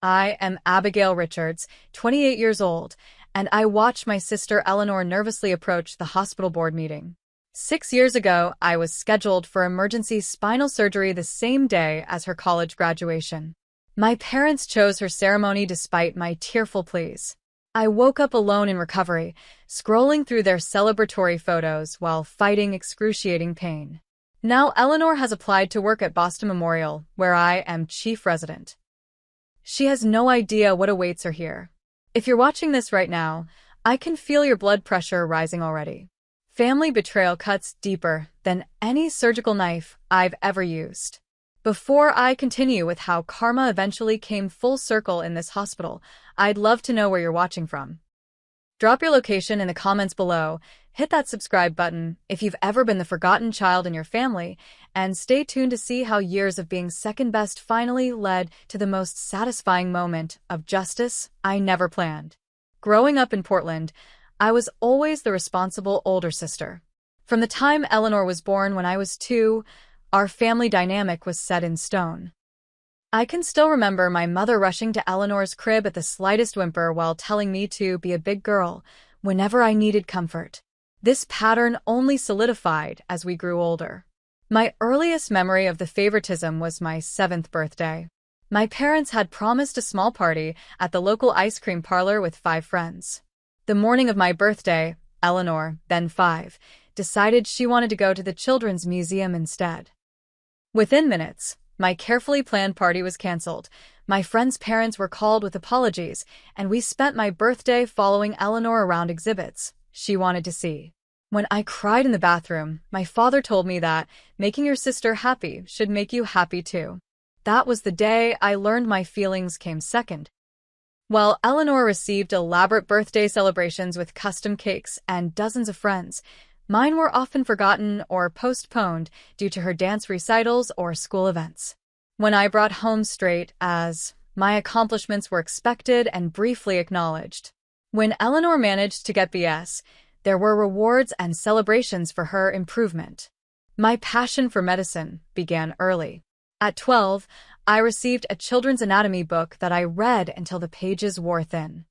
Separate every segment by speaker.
Speaker 1: I am Abigail Richards, 28 years old, and I watched my sister Eleanor nervously approach the hospital board meeting. 6 years ago, I was scheduled for emergency spinal surgery the same day as her college graduation. My parents chose her ceremony despite my tearful pleas. I woke up alone in recovery, scrolling through their celebratory photos while fighting excruciating pain. Now Eleanor has applied to work at Boston Memorial, where I am chief resident. She has no idea what awaits her here. If you're watching this right now, I can feel your blood pressure rising already. Family betrayal cuts deeper than any surgical knife I've ever used. Before I continue with how karma eventually came full circle in this hospital, I'd love to know where you're watching from. Drop your location in the comments below, hit that subscribe button if you've ever been the forgotten child in your family, and stay tuned to see how years of being second best finally led to the most satisfying moment of justice I never planned. Growing up in Portland, I was always the responsible older sister. From the time Eleanor was born when I was 2, our family dynamic was set in stone. I can still remember my mother rushing to Eleanor's crib at the slightest whimper while telling me to be a big girl whenever I needed comfort. This pattern only solidified as we grew older. My earliest memory of the favoritism was my 7th birthday. My parents had promised a small party at the local ice cream parlor with 5 friends. The morning of my birthday, Eleanor, then 5, decided she wanted to go to the Children's Museum instead. Within minutes, my carefully planned party was canceled. My friends' parents were called with apologies, and we spent my birthday following Eleanor around exhibits she wanted to see. When I cried in the bathroom, my father told me that making your sister happy should make you happy too. That was the day I learned my feelings came second. While Eleanor received elaborate birthday celebrations with custom cakes and dozens of friends, mine were often forgotten or postponed due to her dance recitals or school events. When I brought home straight A's, my accomplishments were expected and briefly acknowledged. When Eleanor managed to get BS, there were rewards and celebrations for her improvement. My passion for medicine began early. At 12, I received a children's anatomy book that I read until the pages wore thin.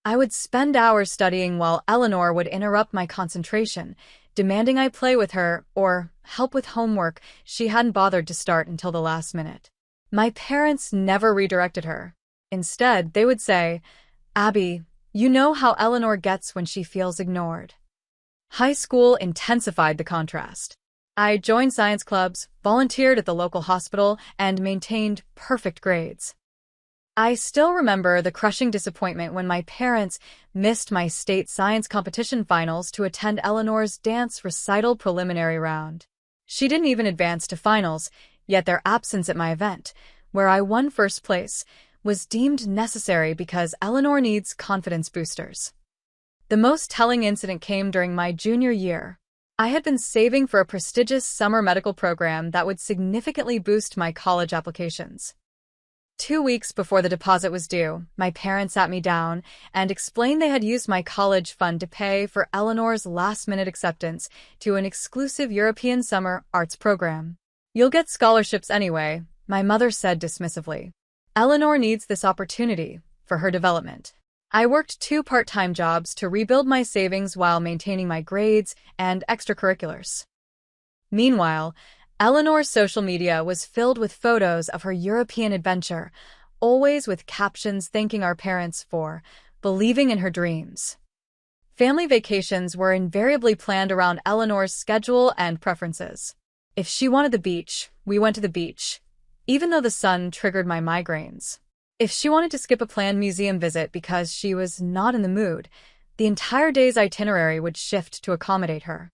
Speaker 1: I would spend hours studying while Eleanor would interrupt my concentration, demanding I play with her or help with homework she hadn't bothered to start until the last minute. My parents never redirected her. Instead, they would say, "Abby, you know how Eleanor gets when she feels ignored." High school intensified the contrast. I joined science clubs, volunteered at the local hospital, and maintained perfect grades. I still remember the crushing disappointment when my parents missed my state science competition finals to attend Eleanor's dance recital preliminary round. She didn't even advance to finals, yet their absence at my event, where I won first place, was deemed necessary because Eleanor needs confidence boosters. The most telling incident came during my junior year. I had been saving for a prestigious summer medical program that would significantly boost my college applications. 2 weeks before the deposit was due, my parents sat me down and explained they had used my college fund to pay for Eleanor's last-minute acceptance to an exclusive European summer arts program. "You'll get scholarships anyway," my mother said dismissively. "Eleanor needs this opportunity for her development." I worked 2 part-time jobs to rebuild my savings while maintaining my grades and extracurriculars. Meanwhile, Eleanor's social media was filled with photos of her European adventure, always with captions thanking our parents for believing in her dreams. Family vacations were invariably planned around Eleanor's schedule and preferences. If she wanted the beach, we went to the beach, even though the sun triggered my migraines. If she wanted to skip a planned museum visit because she was not in the mood, the entire day's itinerary would shift to accommodate her.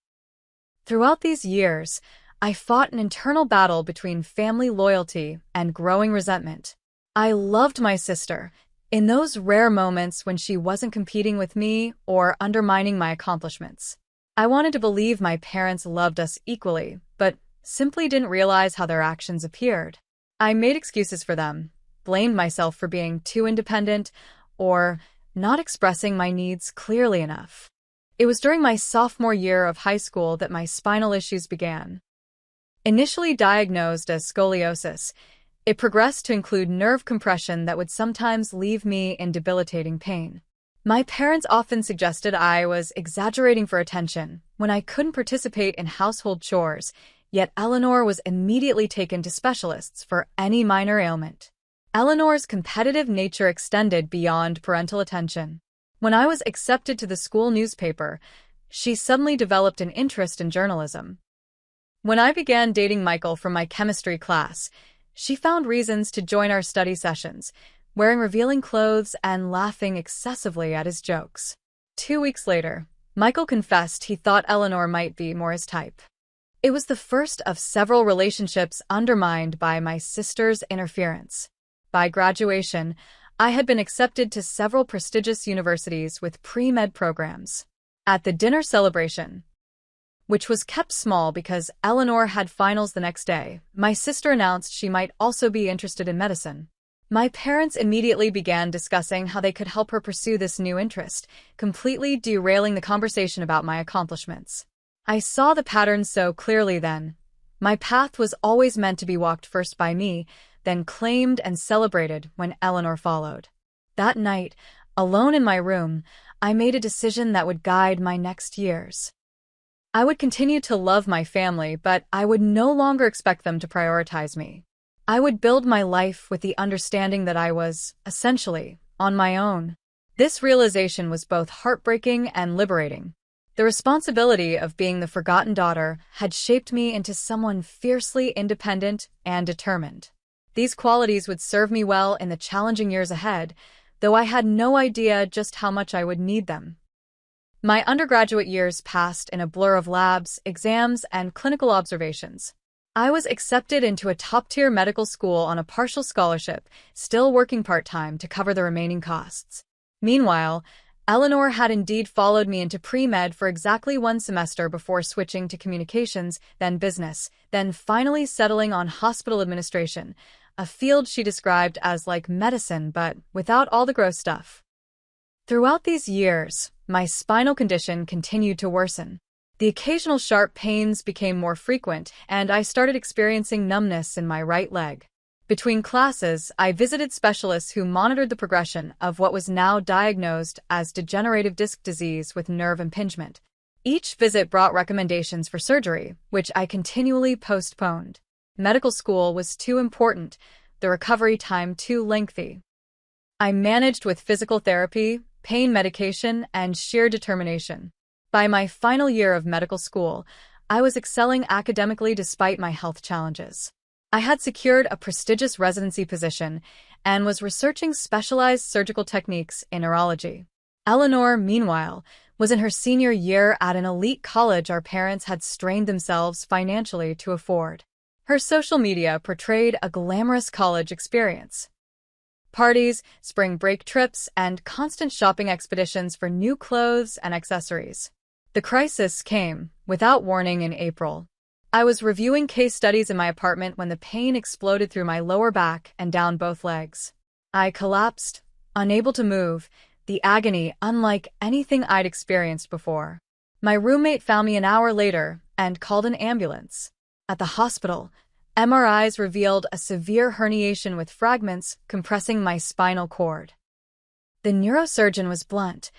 Speaker 1: Throughout these years, I fought an internal battle between family loyalty and growing resentment. I loved my sister in those rare moments when she wasn't competing with me or undermining my accomplishments. I wanted to believe my parents loved us equally, but simply didn't realize how their actions appeared. I made excuses for them, blamed myself for being too independent, or not expressing my needs clearly enough. It was during my sophomore year of high school that my spinal issues began. Initially diagnosed as scoliosis, It progressed to include nerve compression that would sometimes leave me in debilitating pain. My parents often suggested I was exaggerating for attention when I couldn't participate in household chores, yet Eleanor was immediately taken to specialists for any minor ailment. Eleanor's competitive nature extended beyond parental attention. When I was accepted to the school newspaper, she suddenly developed an interest in journalism. When I began dating Michael from my chemistry class, she found reasons to join our study sessions, wearing revealing clothes and laughing excessively at his jokes. 2 weeks later, Michael confessed he thought Eleanor might be more his type. It was the first of several relationships undermined by my sister's interference. By graduation, I had been accepted to several prestigious universities with pre-med programs. At the dinner celebration, which was kept small because Eleanor had finals the next day, my sister announced she might also be interested in medicine. My parents immediately began discussing how they could help her pursue this new interest, completely derailing the conversation about my accomplishments. I saw the pattern so clearly then. My path was always meant to be walked first by me, then claimed and celebrated when Eleanor followed. That night, alone in my room, I made a decision that would guide my next years. I would continue to love my family, but I would no longer expect them to prioritize me. I would build my life with the understanding that I was, essentially, on my own. This realization was both heartbreaking and liberating. The responsibility of being the forgotten daughter had shaped me into someone fiercely independent and determined. These qualities would serve me well in the challenging years ahead, though I had no idea just how much I would need them. My undergraduate years passed in a blur of labs, exams, and clinical observations. I was accepted into a top-tier medical school on a partial scholarship, still working part-time to cover the remaining costs. Meanwhile, Eleanor had indeed followed me into pre-med for exactly 1 semester before switching to communications, then business, then finally settling on hospital administration, a field she described as like medicine but without all the gross stuff. Throughout these years, my spinal condition continued to worsen. The occasional sharp pains became more frequent, and I started experiencing numbness in my right leg. Between classes, I visited specialists who monitored the progression of what was now diagnosed as degenerative disc disease with nerve impingement. Each visit brought recommendations for surgery, which I continually postponed. Medical school was too important, the recovery time too lengthy. I managed with physical therapy, pain medication, and sheer determination. By my final year of medical school, I was excelling academically despite my health challenges. I had secured a prestigious residency position and was researching specialized surgical techniques in neurology. Eleanor, meanwhile, was in her senior year at an elite college our parents had strained themselves financially to afford. Her social media portrayed a glamorous college experience. Parties, spring break trips, and constant shopping expeditions for new clothes and accessories. The crisis came, without warning, in April. I was reviewing case studies in my apartment when the pain exploded through my lower back and down both legs. I collapsed, unable to move, the agony unlike anything I'd experienced before. My roommate found me an hour later and called an ambulance. At the hospital, MRIs revealed a severe herniation with fragments compressing my spinal cord. The neurosurgeon was blunt.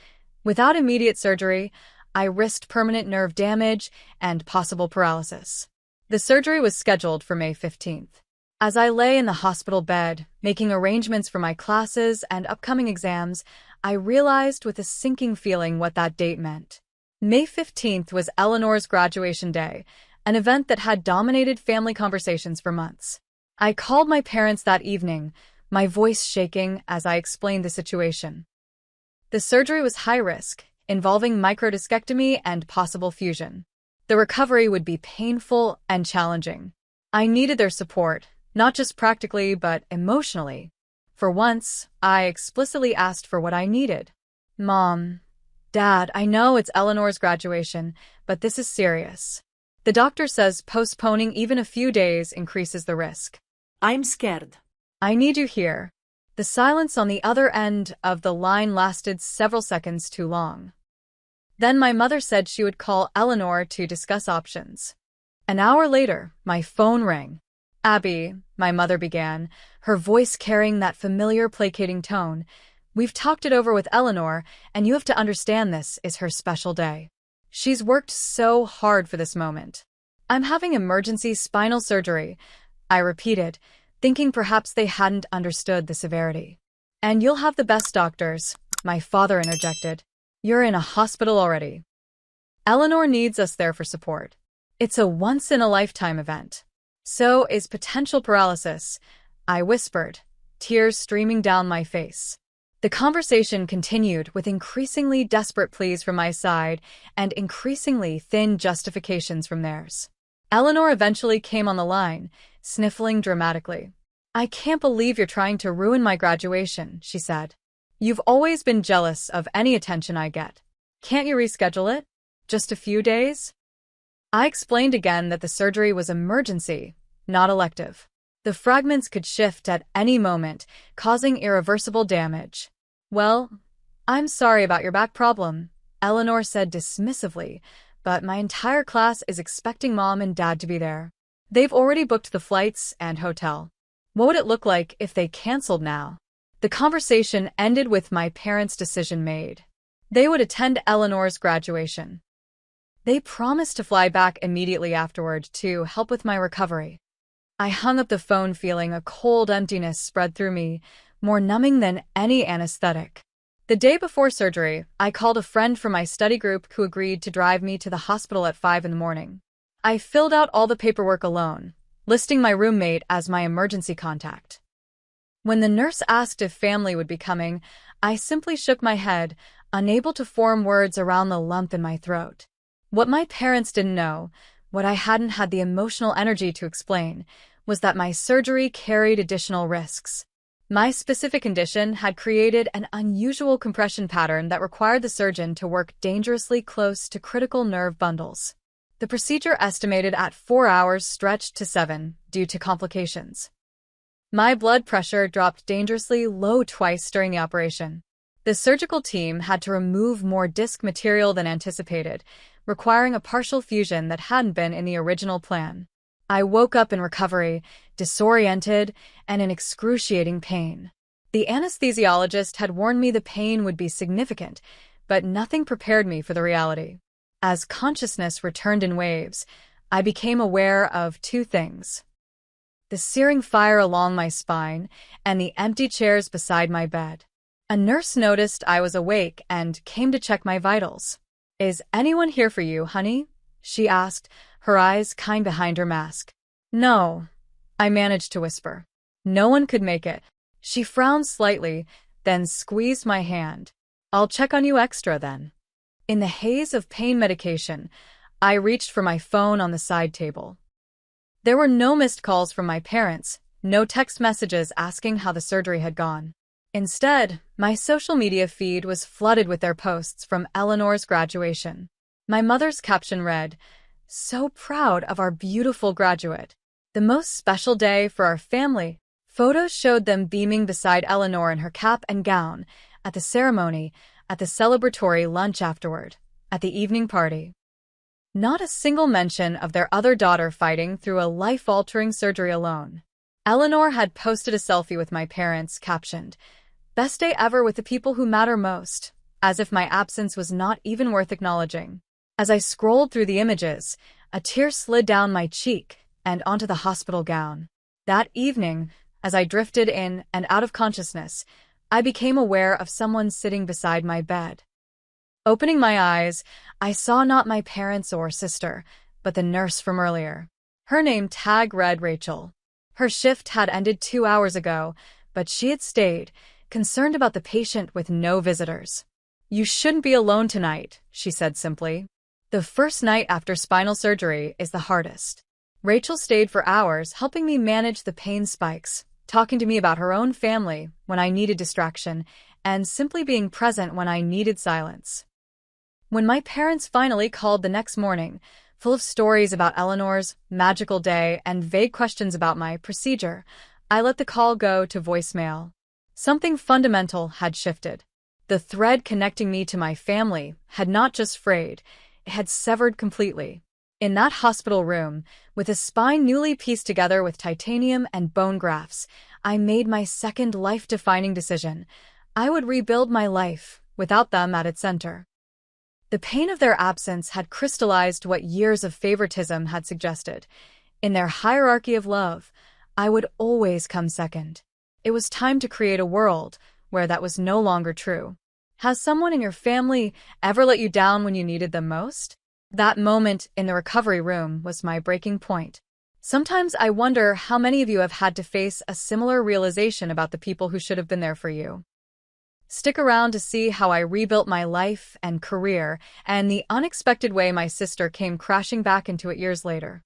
Speaker 1: Without immediate surgery, I risked permanent nerve damage and possible paralysis. The surgery was scheduled for May 15th. As I lay in the hospital bed, making arrangements for my classes and upcoming exams, I realized with a sinking feeling what that date meant. May 15th was Eleanor's graduation day, an event that had dominated family conversations for months. I called my parents that evening, my voice shaking as I explained the situation. The surgery was high risk, involving microdiscectomy and possible fusion. The recovery would be painful and challenging. I needed their support, not just practically but emotionally. For once, I explicitly asked for what I needed. Mom, Dad, I know it's Eleanor's graduation, but this is serious. The doctor says postponing even a few days increases the risk.
Speaker 2: I'm scared.
Speaker 1: I need you here. The silence on the other end of the line lasted several seconds too long. Then my mother said she would call Eleanor to discuss options. An hour later, my phone rang. Abby, my mother began, her voice carrying that familiar placating tone, we've talked it over with Eleanor, and you have to understand this is her special day. She's worked so hard for this moment. I'm having emergency spinal surgery, I repeated, thinking perhaps they hadn't understood the severity. And you'll have the best doctors, my father interjected. You're in a hospital already. Eleanor needs us there for support. It's a once-in-a-lifetime event. So is potential paralysis, I whispered, tears streaming down my face. The conversation continued with increasingly desperate pleas from my side and increasingly thin justifications from theirs. Eleanor eventually came on the line, sniffling dramatically. I can't believe you're trying to ruin my graduation, she said. You've always been jealous of any attention I get. Can't you reschedule it? Just a few days? I explained again that the surgery was emergency, not elective. The fragments could shift at any moment, causing irreversible damage. Well, I'm sorry about your back problem, Eleanor said dismissively, but my entire class is expecting Mom and Dad to be there. They've already booked the flights and hotel. What would it look like if they canceled now? The conversation ended with my parents' decision made. They would attend Eleanor's graduation. They promised to fly back immediately afterward to help with my recovery. I hung up the phone feeling a cold emptiness spread through me, more numbing than any anesthetic. The day before surgery, I called a friend from my study group who agreed to drive me to the hospital at 5 in the morning. I filled out all the paperwork alone, listing my roommate as my emergency contact. When the nurse asked if family would be coming, I simply shook my head, unable to form words around the lump in my throat. What my parents didn't know, what I hadn't had the emotional energy to explain, was that my surgery carried additional risks. My specific condition had created an unusual compression pattern that required the surgeon to work dangerously close to critical nerve bundles. The procedure estimated at 4 hours stretched to 7 due to complications. My blood pressure dropped dangerously low twice during the operation. The surgical team had to remove more disc material than anticipated, requiring a partial fusion that hadn't been in the original plan. I woke up in recovery, disoriented, and in excruciating pain. The anesthesiologist had warned me the pain would be significant, but nothing prepared me for the reality. As consciousness returned in waves, I became aware of two things: the searing fire along my spine and the empty chairs beside my bed. A nurse noticed I was awake and came to check my vitals. "Is anyone here for you, honey?" she asked, her eyes kind behind her mask. "No," I managed to whisper. "No one could make it." She frowned slightly, then squeezed my hand. "I'll check on you extra then." In the haze of pain medication, I reached for my phone on the side table. There were no missed calls from my parents, no text messages asking how the surgery had gone. Instead, my social media feed was flooded with their posts from Eleanor's graduation. My mother's caption read, "So proud of our beautiful graduate. The most special day for our family." Photos showed them beaming beside Eleanor in her cap and gown, at the ceremony, at the celebratory lunch afterward, at the evening party. Not a single mention of their other daughter fighting through a life-altering surgery alone. Eleanor had posted a selfie with my parents, captioned, "Best day ever with the people who matter most," as if my absence was not even worth acknowledging. As I scrolled through the images, a tear slid down my cheek and onto the hospital gown. That evening, as I drifted in and out of consciousness, I became aware of someone sitting beside my bed. Opening my eyes, I saw not my parents or sister, but the nurse from earlier. Her name tag read Rachel. Her shift had ended 2 hours ago, but she had stayed, concerned about the patient with no visitors. "You shouldn't be alone tonight," she said simply. "The first night after spinal surgery is the hardest." Rachel stayed for hours, helping me manage the pain spikes, talking to me about her own family when I needed distraction, and simply being present when I needed silence. When my parents finally called the next morning, full of stories about Eleanor's magical day and vague questions about my procedure, I let the call go to voicemail. Something fundamental had shifted. The thread connecting me to my family had not just frayed, it had severed completely. In that hospital room, with a spine newly pieced together with titanium and bone grafts, I made my second life-defining decision. I would rebuild my life, without them at its center. The pain of their absence had crystallized what years of favoritism had suggested. In their hierarchy of love, I would always come second. It was time to create a world where that was no longer true. Has someone in your family ever let you down when you needed them most? That moment in the recovery room was my breaking point. Sometimes I wonder how many of you have had to face a similar realization about the people who should have been there for you. Stick around to see how I rebuilt my life and career and the unexpected way my sister came crashing back into it years later.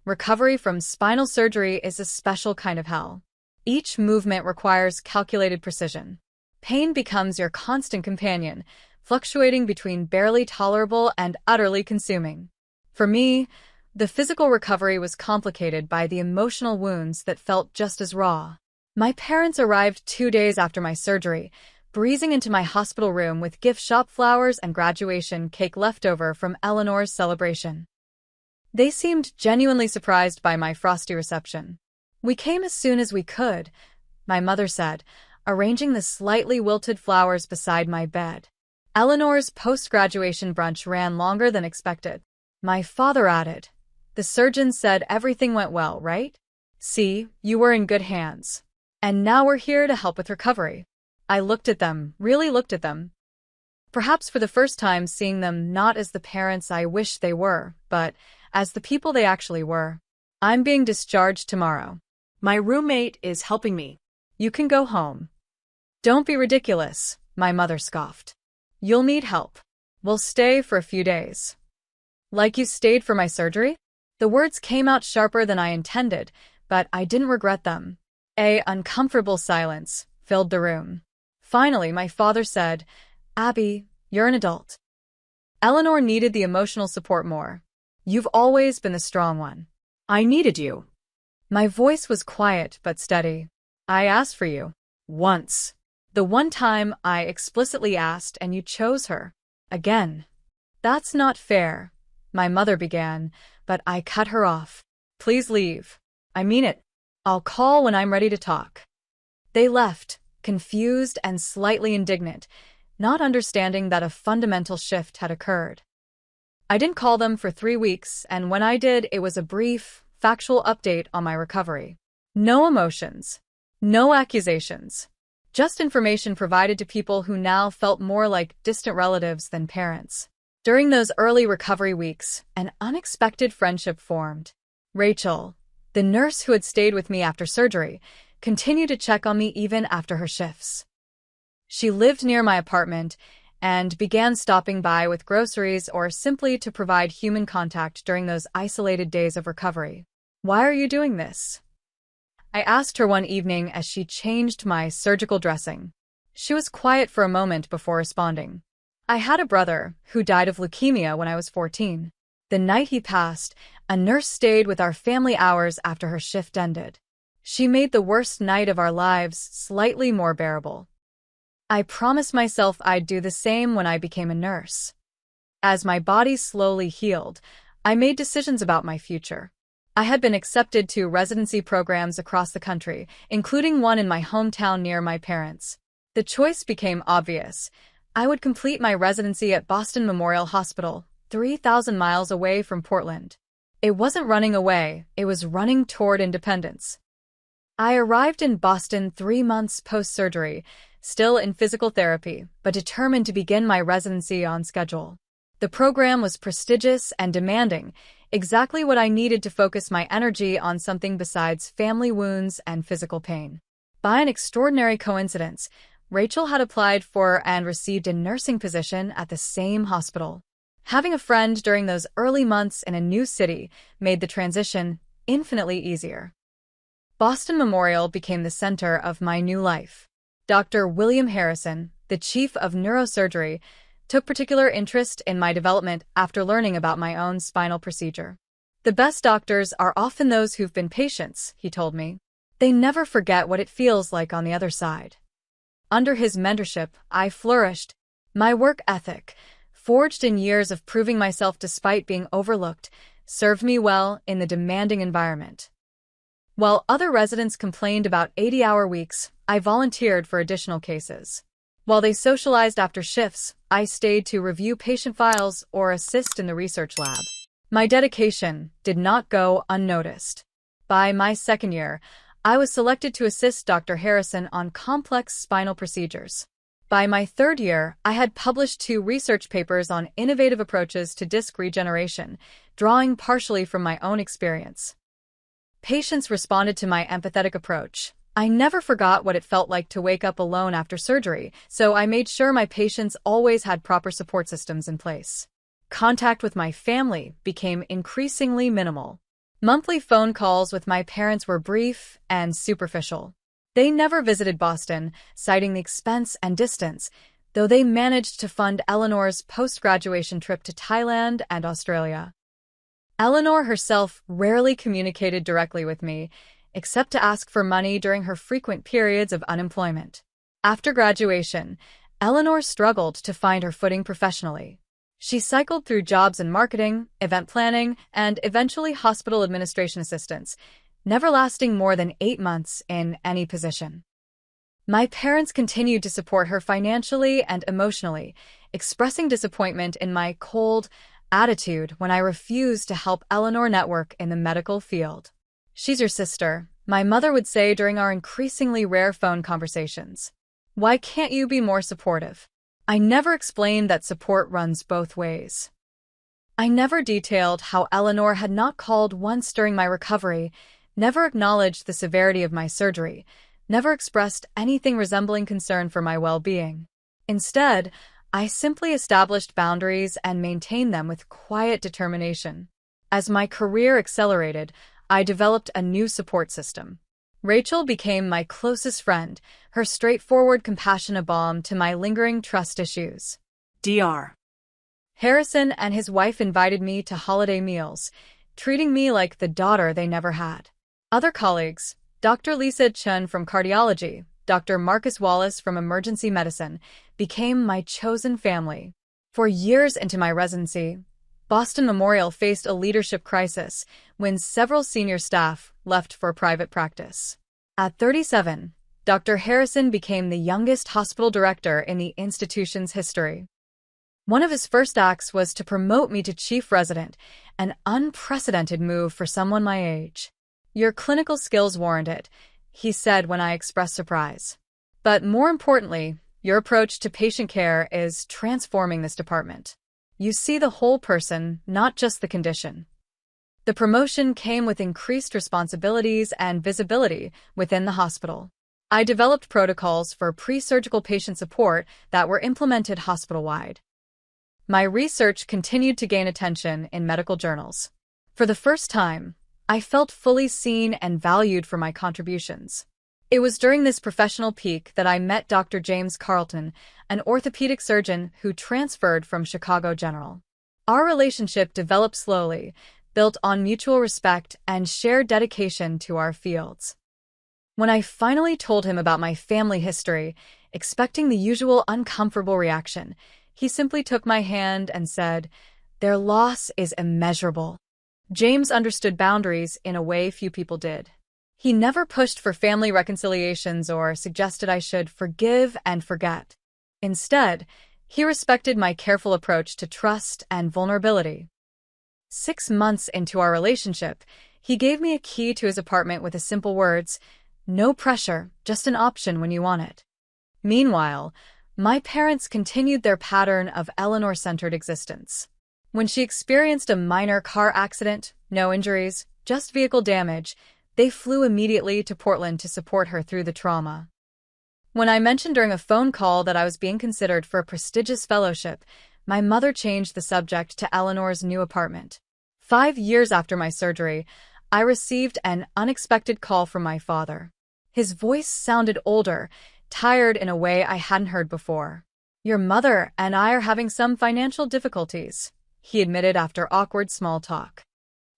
Speaker 1: Recovery from spinal surgery is a special kind of hell. Each movement requires calculated precision. Pain becomes your constant companion, fluctuating between barely tolerable and utterly consuming. For me, the physical recovery was complicated by the emotional wounds that felt just as raw. My parents arrived 2 days after my surgery, breezing into my hospital room with gift shop flowers and graduation cake left over from Eleanor's celebration. They seemed genuinely surprised by my frosty reception. "We came as soon as we could," my mother said, arranging the slightly wilted flowers beside my bed. Eleanor's post-graduation brunch ran longer than expected. My father added, "The surgeon said everything went well, right? See, you were in good hands. And now we're here to help with recovery." I looked at them, really looked at them. Perhaps for the first time seeing them not as the parents I wished they were, but as the people they actually were. "I'm being discharged tomorrow. My roommate is helping me. You can go home." "Don't be ridiculous," my mother scoffed. "You'll need help. We'll stay for a few days." "Like you stayed for my surgery?" The words came out sharper than I intended, but I didn't regret them. An uncomfortable silence filled the room. Finally, my father said, "Abby, you're an adult." Eleanor needed the emotional support more. "You've always been the strong one. I needed you." My voice was quiet but steady. "I asked for you. Once. The one time I explicitly asked and you chose her. Again." "That's not fair," my mother began, but I cut her off. "Please leave. I mean it. I'll call when I'm ready to talk." They left, confused and slightly indignant, not understanding that a fundamental shift had occurred. I didn't call them for 3 weeks, and when I did, it was a brief, factual update on my recovery. No emotions. No accusations. Just information provided to people who now felt more like distant relatives than parents. During those early recovery weeks, an unexpected friendship formed. Rachel, the nurse who had stayed with me after surgery, continued to check on me even after her shifts. She lived near my apartment and began stopping by with groceries or simply to provide human contact during those isolated days of recovery. "Why are you doing this?" I asked her one evening as she changed my surgical dressing. She was quiet for a moment before responding. "I had a brother who died of leukemia when I was 14. The night he passed, a nurse stayed with our family hours after her shift ended. She made the worst night of our lives slightly more bearable. I promised myself I'd do the same when I became a nurse. As my body slowly healed, I made decisions about my future. I had been accepted to residency programs across the country, including one in my hometown near my parents. The choice became obvious. I would complete my residency at Boston Memorial Hospital, 3,000 miles away from Portland. It wasn't running away, it was running toward independence. I arrived in Boston 3 months post-surgery, still in physical therapy, but determined to begin my residency on schedule. The program was prestigious and demanding, exactly what I needed to focus my energy on something besides family wounds and physical pain. By an extraordinary coincidence, Rachel had applied for and received a nursing position at the same hospital. Having a friend during those early months in a new city made the transition infinitely easier. Boston Memorial became the center of my new life. Dr. William Harrison, the chief of neurosurgery, took particular interest in my development after learning about my own spinal procedure. "The best doctors are often those who've been patients," he told me. "They never forget what it feels like on the other side." Under his mentorship, I flourished. My work ethic, forged in years of proving myself despite being overlooked, served me well in the demanding environment. While other residents complained about 80-hour weeks, I volunteered for additional cases. While they socialized after shifts, I stayed to review patient files or assist in the research lab. My dedication did not go unnoticed. By my second year, I was selected to assist Dr. Harrison on complex spinal procedures. By my third year, I had published 2 research papers on innovative approaches to disc regeneration, drawing partially from my own experience. Patients responded to my empathetic approach. I never forgot what it felt like to wake up alone after surgery, so I made sure my patients always had proper support systems in place. Contact with my family became increasingly minimal. Monthly phone calls with my parents were brief and superficial. They never visited Boston, citing the expense and distance, though they managed to fund Eleanor's post-graduation trip to Thailand and Australia. Eleanor herself rarely communicated directly with me, except to ask for money during her frequent periods of unemployment. After graduation, Eleanor struggled to find her footing professionally. She cycled through jobs in marketing, event planning, and eventually hospital administration assistance, never lasting more than 8 months in any position. My parents continued to support her financially and emotionally, expressing disappointment in my cold attitude when I refused to help Eleanor network in the medical field. "She's your sister," my mother would say during our increasingly rare phone conversations. "Why can't you be more supportive?" I never explained that support runs both ways. I never detailed how Eleanor had not called once during my recovery, never acknowledged the severity of my surgery, never expressed anything resembling concern for my well-being. Instead, I simply established boundaries and maintained them with quiet determination. As my career accelerated, I developed a new support system. Rachel became my closest friend, her straightforward compassion a balm to my lingering trust issues. Dr. Harrison and his wife invited me to holiday meals, treating me like the daughter they never had. Other colleagues, Dr. Lisa Chun from cardiology, Dr. Marcus Wallace from emergency medicine, became my chosen family. For years into my residency, Boston Memorial faced a leadership crisis when several senior staff left for private practice. At 37, Dr. Harrison became the youngest hospital director in the institution's history. One of his first acts was to promote me to chief resident, an unprecedented move for someone my age. "Your clinical skills warrant it," he said when I expressed surprise. "But more importantly, your approach to patient care is transforming this department. You see the whole person, not just the condition." The promotion came with increased responsibilities and visibility within the hospital. I developed protocols for pre-surgical patient support that were implemented hospital-wide. My research continued to gain attention in medical journals. For the first time, I felt fully seen and valued for my contributions. It was during this professional peak that I met Dr. James Carlton, an orthopedic surgeon who transferred from Chicago General. Our relationship developed slowly, built on mutual respect and shared dedication to our fields. When I finally told him about my family history, expecting the usual uncomfortable reaction, he simply took my hand and said, "Their loss is immeasurable." James understood boundaries in a way few people did. He never pushed for family reconciliations or suggested I should forgive and forget. Instead, he respected my careful approach to trust and vulnerability. 6 months into our relationship, he gave me a key to his apartment with the simple words, "No pressure, just an option when you want it." Meanwhile, my parents continued their pattern of Eleanor-centered existence. When she experienced a minor car accident, no injuries, just vehicle damage, they flew immediately to Portland to support her through the trauma. When I mentioned during a phone call that I was being considered for a prestigious fellowship, my mother changed the subject to Eleanor's new apartment. 5 years after my surgery, I received an unexpected call from my father. His voice sounded older, tired in a way I hadn't heard before. "Your mother and I are having some financial difficulties," he admitted after awkward small talk.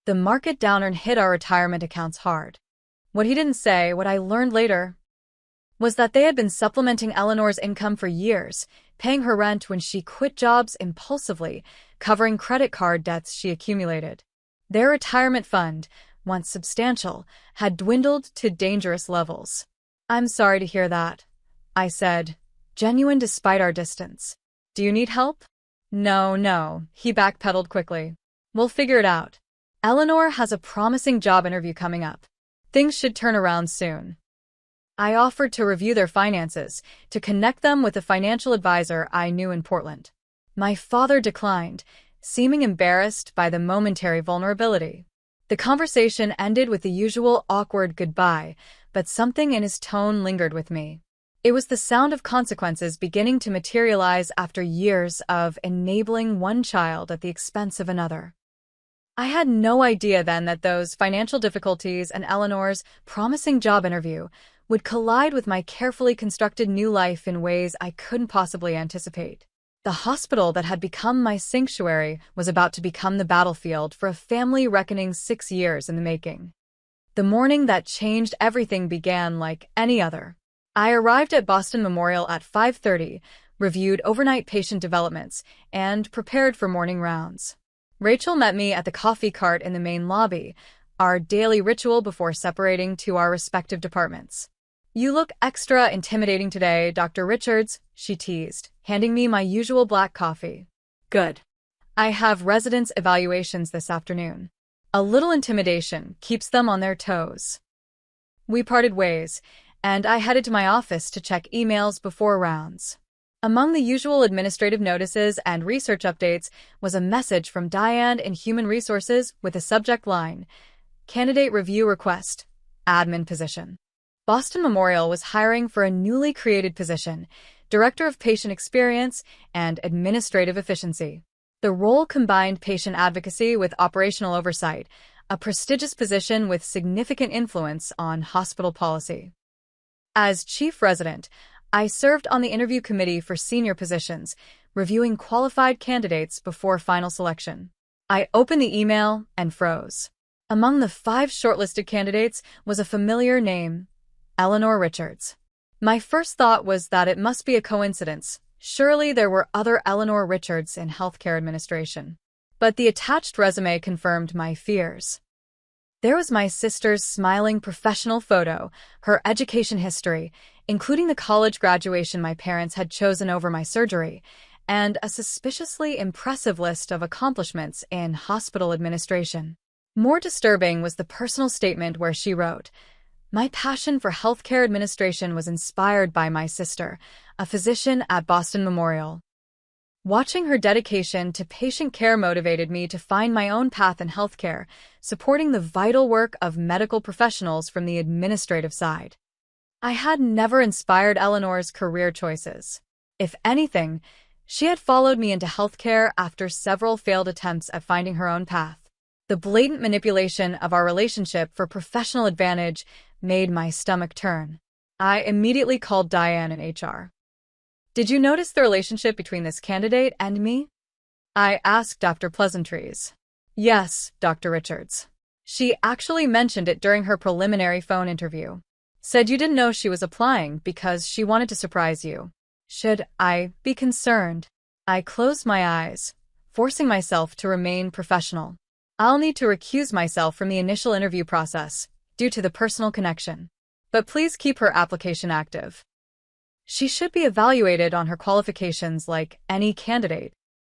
Speaker 1: The market downturn hit our retirement accounts hard. What he didn't say, what I learned later, was that they had been supplementing Eleanor's income for years, paying her rent when she quit jobs impulsively, covering credit card debts she accumulated. Their retirement fund, once substantial, had dwindled to dangerous levels. "I'm sorry to hear that," I said, genuine despite our distance. "Do you need help?" No, he backpedaled quickly. "We'll figure it out. Eleanor has a promising job interview coming up. Things should turn around soon." I offered to review their finances, to connect them with a financial advisor I knew in Portland. My father declined, seeming embarrassed by the momentary vulnerability. The conversation ended with the usual awkward goodbye, but something in his tone lingered with me. It was the sound of consequences beginning to materialize after years of enabling one child at the expense of another. I had no idea then that those financial difficulties and Eleanor's promising job interview would collide with my carefully constructed new life in ways I couldn't possibly anticipate. The hospital that had become my sanctuary was about to become the battlefield for a family reckoning 6 years in the making. The morning that changed everything began like any other. I arrived at Boston Memorial at 5:30, reviewed overnight patient developments, and prepared for morning rounds. Rachel met me at the coffee cart in the main lobby, our daily ritual before separating to our respective departments. "You look extra intimidating today, Dr. Richards," she teased, handing me my usual black coffee. "Good. I have residence evaluations this afternoon. A little intimidation keeps them on their toes." We parted ways, and I headed to my office to check emails before rounds. Among the usual administrative notices and research updates was a message from Diane in Human Resources with a subject line, "Candidate Review Request, Admin Position." Boston Memorial was hiring for a newly created position, Director of Patient Experience and Administrative Efficiency. The role combined patient advocacy with operational oversight, a prestigious position with significant influence on hospital policy. As chief resident, I served on the interview committee for senior positions, reviewing qualified candidates before final selection. I opened the email and froze. Among the 5 shortlisted candidates was a familiar name, Eleanor Richards. My first thought was that it must be a coincidence. Surely there were other Eleanor Richards in healthcare administration. But the attached resume confirmed my fears. There was my sister's smiling professional photo, her education history, including the college graduation my parents had chosen over my surgery, and a suspiciously impressive list of accomplishments in hospital administration. More disturbing was the personal statement where she wrote, "My passion for healthcare administration was inspired by my sister, a physician at Boston Memorial. Watching her dedication to patient care motivated me to find my own path in healthcare, supporting the vital work of medical professionals from the administrative side." I had never inspired Eleanor's career choices. If anything, she had followed me into healthcare after several failed attempts at finding her own path. The blatant manipulation of our relationship for professional advantage made my stomach turn. I immediately called Diane in HR. "Did you notice the relationship between this candidate and me?" I asked after pleasantries. "Yes, Dr. Richards. She actually mentioned it during her preliminary phone interview. Said you didn't know she was applying because she wanted to surprise you. Should I be concerned?" I closed my eyes, forcing myself to remain professional. I'll need to recuse myself from the initial interview process, due to the personal connection. But please keep her application active. She should be evaluated on her qualifications like any candidate.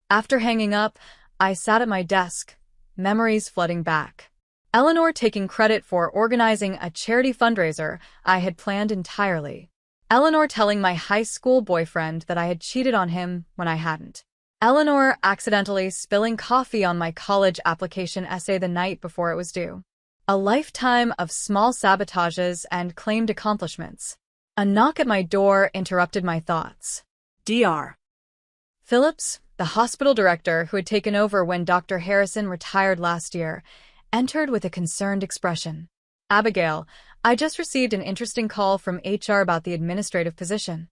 Speaker 1: After hanging up, I sat at my desk, memories flooding back. Eleanor taking credit for organizing a charity fundraiser I had planned entirely. Eleanor telling my high school boyfriend that I had cheated on him when I hadn't. Eleanor accidentally spilling coffee on my college application essay the night before it was due. A lifetime of small sabotages and claimed accomplishments. A knock at my door interrupted my thoughts. Dr. Phillips, the hospital director who had taken over when Dr. Harrison retired last year, entered with a concerned expression. "Abigail, I just received an interesting call from HR about the administrative position."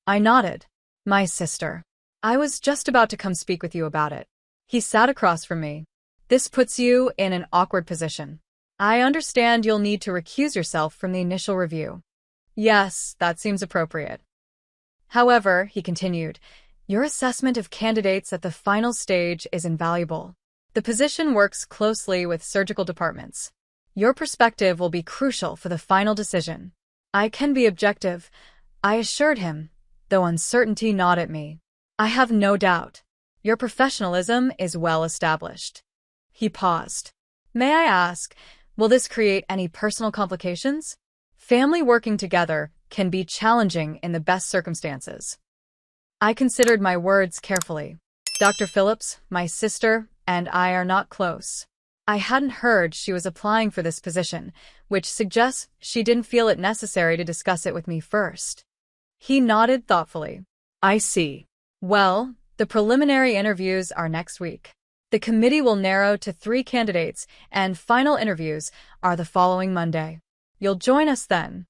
Speaker 1: I nodded. "My sister. I was just about to come speak with you about it." He sat across from me. "This puts you in an awkward position. I understand you'll need to recuse yourself from the initial review." "Yes, that seems appropriate. However," he continued, "your assessment of candidates at the final stage is invaluable. The position works closely with surgical departments. Your perspective will be crucial for the final decision. I can be objective, I assured him, though uncertainty gnawed at me. I have no doubt. Your professionalism is well established. He paused. May I ask, will this create any personal complications? Family working together can be challenging in the best circumstances. I considered my words carefully. Dr. Phillips, my sister, and I are not close. I hadn't heard she was applying for this position, which suggests she didn't feel it necessary to discuss it with me first. He nodded thoughtfully. I see. Well, the preliminary interviews are next week. The committee will narrow to 3 candidates, and final interviews are the following Monday. You'll join us then.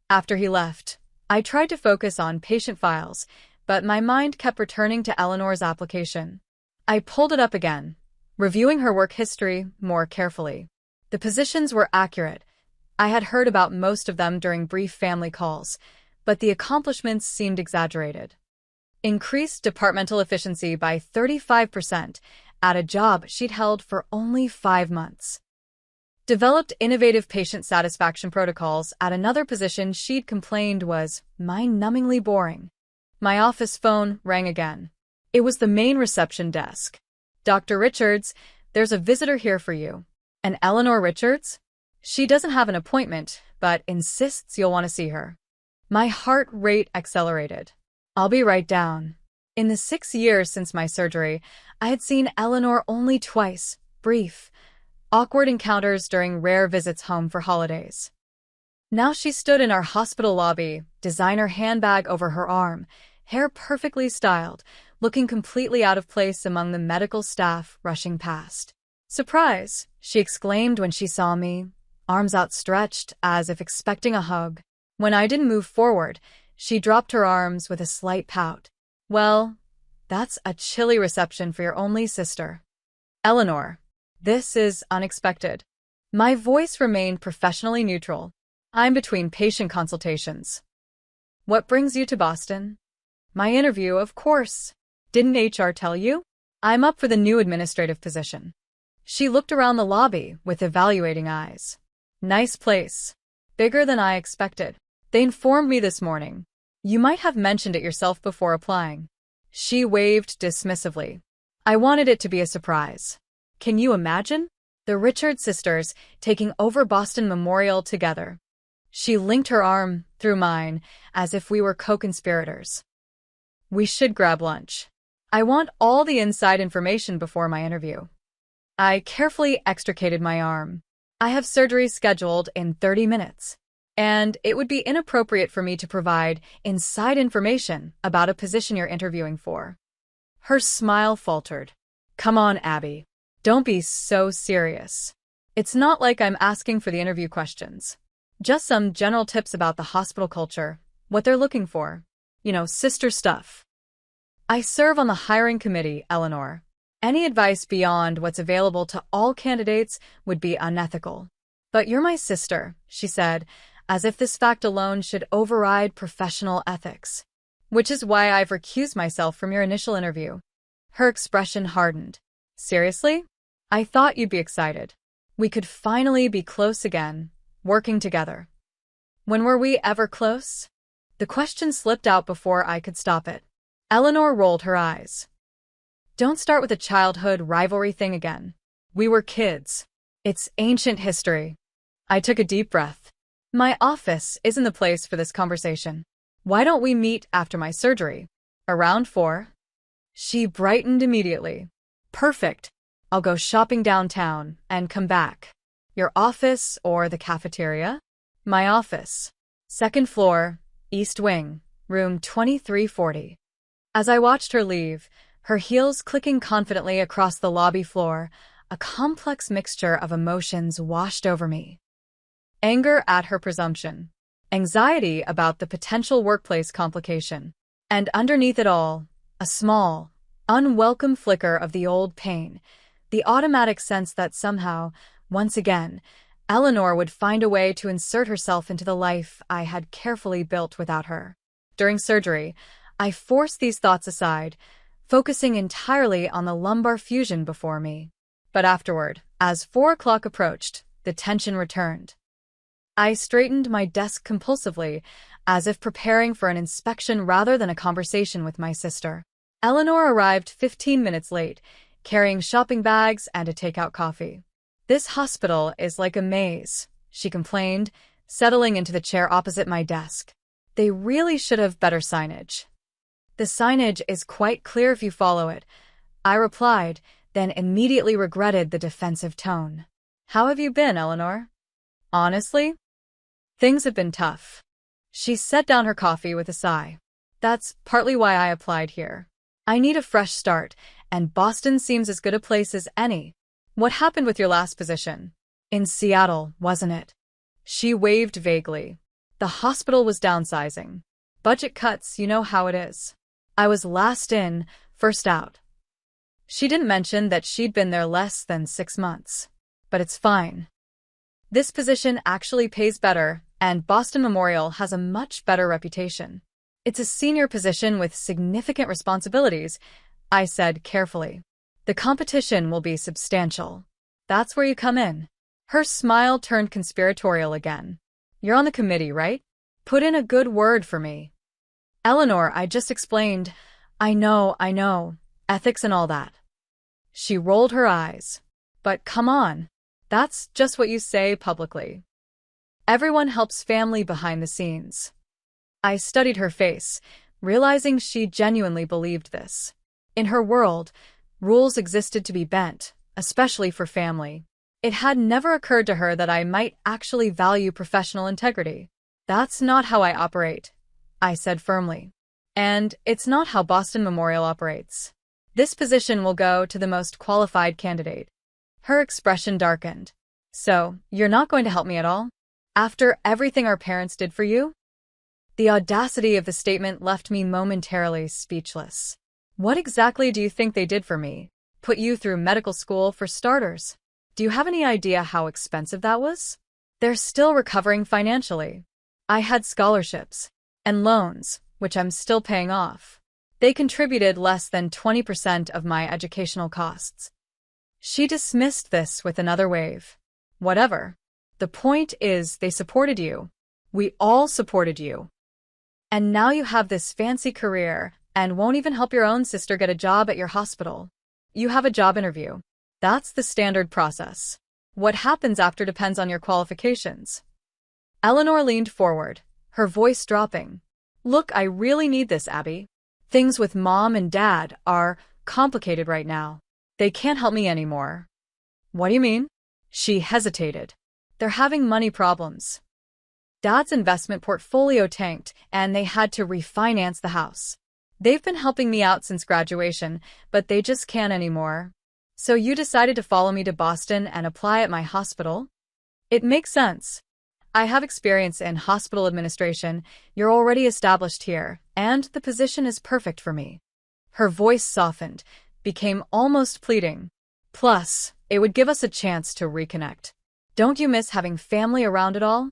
Speaker 1: After he left, I tried to focus on patient files, but my mind kept returning to Eleanor's application. I pulled it up again, reviewing her work history more carefully. The positions were accurate. I had heard about most of them during brief family calls, but the accomplishments seemed exaggerated. Increased departmental efficiency by 35% at a job she'd held for only 5 months. Developed innovative patient satisfaction protocols at another position she'd complained was mind-numbingly boring. My office phone rang again. It was the main reception desk. Dr. Richards, there's a visitor here for you. And Eleanor Richards? She doesn't have an appointment, but insists you'll want to see her. My heart rate accelerated. I'll be right down. In the 6 years since my surgery, I had seen Eleanor only twice, brief, awkward encounters during rare visits home for holidays. Now she stood in our hospital lobby, designer handbag over her arm, hair perfectly styled, looking completely out of place among the medical staff rushing past. Surprise, she exclaimed when she saw me, arms outstretched as if expecting a hug. When I didn't move forward, she dropped her arms with a slight pout. Well, that's a chilly reception for your only sister. Eleanor, this is unexpected. My voice remained professionally neutral. I'm between patient consultations. What brings you to Boston? My interview, of course. Didn't HR tell you? I'm up for the new administrative position. She looked around the lobby with evaluating eyes. Nice place. Bigger than I expected. They informed me this morning. You might have mentioned it yourself before applying. She waved dismissively. I wanted it to be a surprise. Can you imagine? The Richard sisters taking over Boston Memorial together. She linked her arm through mine as if we were co-conspirators. We should grab lunch. I want all the inside information before my interview. I carefully extricated my arm. I have surgery scheduled in 30 minutes, and it would be inappropriate for me to provide inside information about a position you're interviewing for. Her smile faltered. Come on, Abby. Don't be so serious. It's not like I'm asking for the interview questions. Just some general tips about the hospital culture, what they're looking for. Sister stuff. I serve on the hiring committee, Eleanor. Any advice beyond what's available to all candidates would be unethical. But you're my sister, she said, as if this fact alone should override professional ethics. Which is why I've recused myself from your initial interview. Her expression hardened. Seriously? I thought you'd be excited. We could finally be close again, working together. When were we ever close? The question slipped out before I could stop it. Eleanor rolled her eyes. Don't start with a childhood rivalry thing again. We were kids. It's ancient history. I took a deep breath. My office isn't the place for this conversation. Why don't we meet after my surgery? Around 4? She brightened immediately. Perfect. I'll go shopping downtown and come back. Your office or the cafeteria? My office. 2nd floor, East Wing, room 2340. As I watched her leave, her heels clicking confidently across the lobby floor, a complex mixture of emotions washed over me. Anger at her presumption, anxiety about the potential workplace complication, and underneath it all, a small, unwelcome flicker of the old pain, the automatic sense that somehow, once again, Eleanor would find a way to insert herself into the life I had carefully built without her. During surgery, I forced these thoughts aside, focusing entirely on the lumbar fusion before me. But afterward, as 4 o'clock approached, the tension returned. I straightened my desk compulsively, as if preparing for an inspection rather than a conversation with my sister. Eleanor arrived 15 minutes late, carrying shopping bags and a takeout coffee. "This hospital is like a maze," she complained, settling into the chair opposite my desk. "They really should have better signage." "The signage is quite clear if you follow it," I replied, then immediately regretted the defensive tone. "How have you been, Eleanor?" "Honestly, things have been tough." She set down her coffee with a sigh. "That's partly why I applied here. I need a fresh start, and Boston seems as good a place as any." "What happened with your last position?" "In Seattle, wasn't it?" She waved vaguely. "The hospital was downsizing. Budget cuts, you know how it is. I was last in, first out." She didn't mention that she'd been there less than 6 months. "But it's fine. This position actually pays better, and Boston Memorial has a much better reputation. It's a senior position with significant responsibilities," I said carefully. "The competition will be substantial. That's where you come in." Her smile turned conspiratorial again. "You're on the committee, right? Put in a good word for me." "Eleanor, I just explained." I know. Ethics and all that." She rolled her eyes. "But come on. That's just what you say publicly. Everyone helps family behind the scenes." I studied her face, realizing she genuinely believed this. In her world, rules existed to be bent, especially for family. It had never occurred to her that I might actually value professional integrity. "That's not how I operate," I said firmly. "And it's not how Boston Memorial operates. This position will go to the most qualified candidate." Her expression darkened. "So, you're not going to help me at all? After everything our parents did for you?" The audacity of the statement left me momentarily speechless. "What exactly do you think they did for me? Put you through medical school, for starters. Do you have any idea how expensive that was? They're still recovering financially. I had scholarships and loans, which I'm still paying off. They contributed less than 20% of my educational costs." She dismissed this with another wave. "Whatever. The point is they supported you. We all supported you. And now you have this fancy career and won't even help your own sister get a job at your hospital. You have a job interview. That's the standard process. What happens after depends on your qualifications." Eleanor leaned forward, her voice dropping. "Look, I really need this, Abby. Things with Mom and Dad are complicated right now. They can't help me anymore." "What do you mean?" She hesitated. "They're having money problems. Dad's investment portfolio tanked, and they had to refinance the house. They've been helping me out since graduation, but they just can't anymore. So you decided to follow me to Boston and apply at my hospital?" "It makes sense. I have experience in hospital administration. You're already established here, and the position is perfect for me." Her voice softened, became almost pleading. "Plus, it would give us a chance to reconnect. Don't you miss having family around at all?"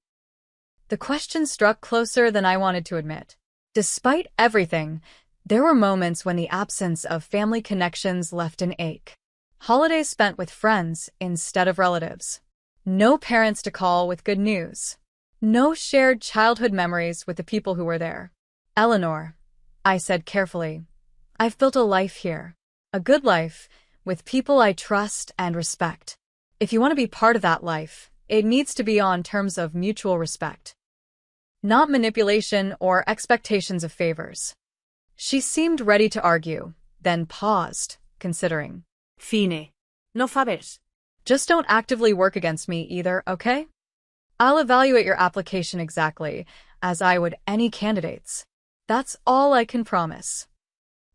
Speaker 1: The question struck closer than I wanted to admit. Despite everything, there were moments when the absence of family connections left an ache. Holidays spent with friends instead of relatives. No parents to call with good news. No shared childhood memories with the people who were there. "Eleanor," I said carefully, "I've built a life here. A good life, with people I trust and respect. If you want to be part of that life, it needs to be on terms of mutual respect. Not manipulation or expectations of favors." She seemed ready to argue, then paused, considering.
Speaker 2: "Fine. No favors.
Speaker 1: "Just don't actively work against me either, okay? I'll evaluate your application exactly, as I would any candidate's. That's all I can promise."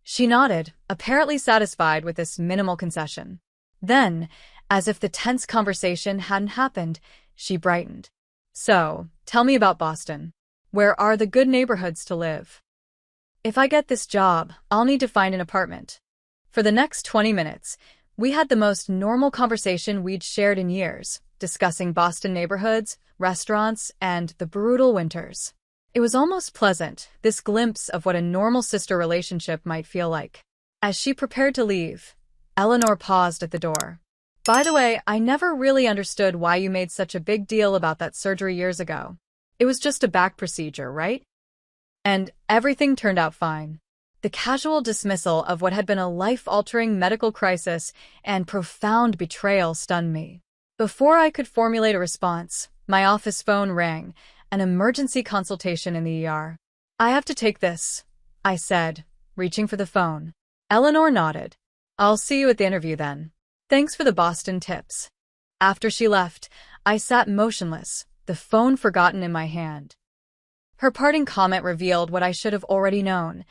Speaker 1: She nodded, apparently satisfied with this minimal concession. Then, as if the tense conversation hadn't happened, she brightened. "So, tell me about Boston. Where are the good neighborhoods to live? If I get this job, I'll need to find an apartment." For the next 20 minutes, we had the most normal conversation we'd shared in years, discussing Boston neighborhoods, restaurants, and the brutal winters. It was almost pleasant, this glimpse of what a normal sister relationship might feel like. As she prepared to leave, Eleanor paused at the door. By the way, I never really understood why you made such a big deal about that surgery years ago. It was just a back procedure, right? And everything turned out fine. The casual dismissal of what had been a life-altering medical crisis and profound betrayal stunned me. Before I could formulate a response, my office phone rang, an emergency consultation in the ER. "I have to take this," I said, reaching for the phone. Eleanor nodded. "I'll see you at the interview then. Thanks for the Boston tips." After she left, I sat motionless, the phone forgotten in my hand. Her parting comment revealed what I should have already known.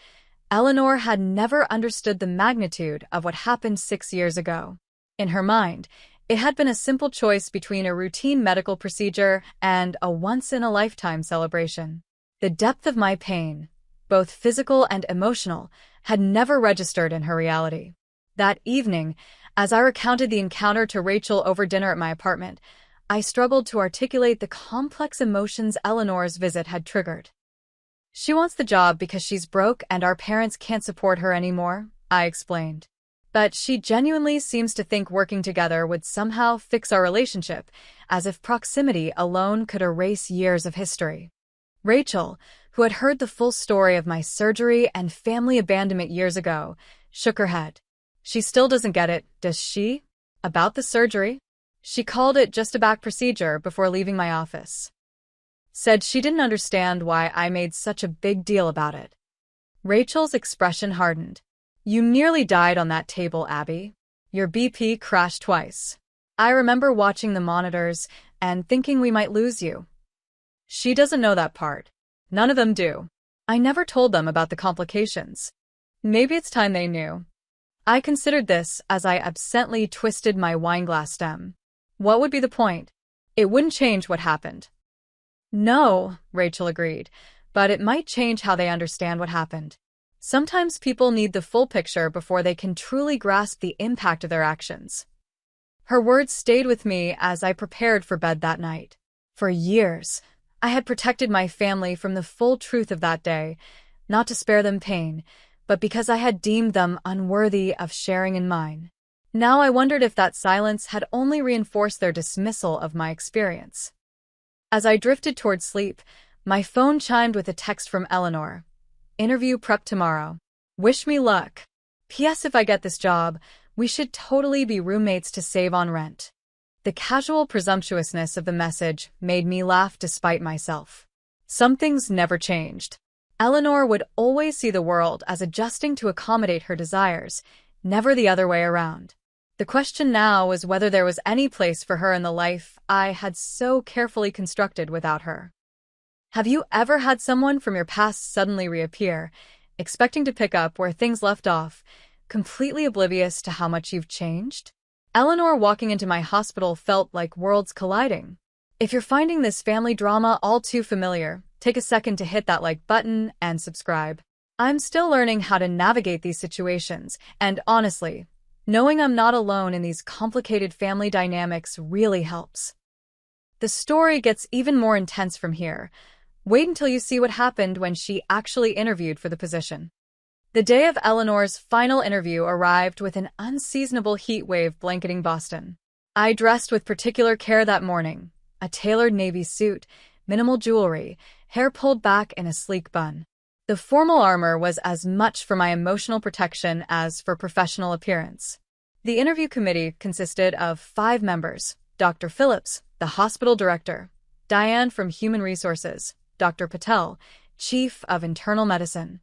Speaker 1: Eleanor had never understood the magnitude of what happened 6 years ago. In her mind, it had been a simple choice between a routine medical procedure and a once-in-a-lifetime celebration. The depth of my pain, both physical and emotional, had never registered in her reality. That evening, as I recounted the encounter to Rachel over dinner at my apartment, I struggled to articulate the complex emotions Eleanor's visit had triggered. "She wants the job because she's broke and our parents can't support her anymore," I explained. "But she genuinely seems to think working together would somehow fix our relationship, as if proximity alone could erase years of history." Rachel, who had heard the full story of my surgery and family abandonment years ago, shook her head. "She still doesn't get it, does she? About the surgery? She called it just a back procedure before leaving my office. Said she didn't understand why I made such a big deal about it." Rachel's expression hardened. "You nearly died on that table, Abby. Your BP crashed twice. I remember watching the monitors and thinking we might lose you." "She doesn't know that part. None of them do. I never told them about the complications. Maybe it's time they knew." I considered this as I absently twisted my wineglass stem. What would be the point? It wouldn't change what happened. "No," Rachel agreed, "but it might change how they understand what happened. Sometimes people need the full picture before they can truly grasp the impact of their actions." Her words stayed with me as I prepared for bed that night. For years, I had protected my family from the full truth of that day, not to spare them pain, but because I had deemed them unworthy of sharing in mine. Now I wondered if that silence had only reinforced their dismissal of my experience. As I drifted toward sleep, my phone chimed with a text from Eleanor. "Interview prep tomorrow. Wish me luck. P.S. If I get this job, we should totally be roommates to save on rent." The casual presumptuousness of the message made me laugh despite myself. Some things never changed. Eleanor would always see the world as adjusting to accommodate her desires, never the other way around. The question now was whether there was any place for her in the life I had so carefully constructed without her. Have you ever had someone from your past suddenly reappear, expecting to pick up where things left off, completely oblivious to how much you've changed? Eleanor walking into my hospital felt like worlds colliding. If you're finding this family drama all too familiar, take a second to hit that like button and subscribe. I'm still learning how to navigate these situations, and honestly, knowing I'm not alone in these complicated family dynamics really helps. The story gets even more intense from here. Wait until you see what happened when she actually interviewed for the position. The day of Eleanor's final interview arrived with an unseasonable heat wave blanketing Boston. I dressed with particular care that morning, a tailored navy suit, minimal jewelry, hair pulled back in a sleek bun. The formal armor was as much for my emotional protection as for professional appearance. The interview committee consisted of 5 members: Dr. Phillips, the hospital director; Diane from Human Resources; Dr. Patel, Chief of Internal Medicine;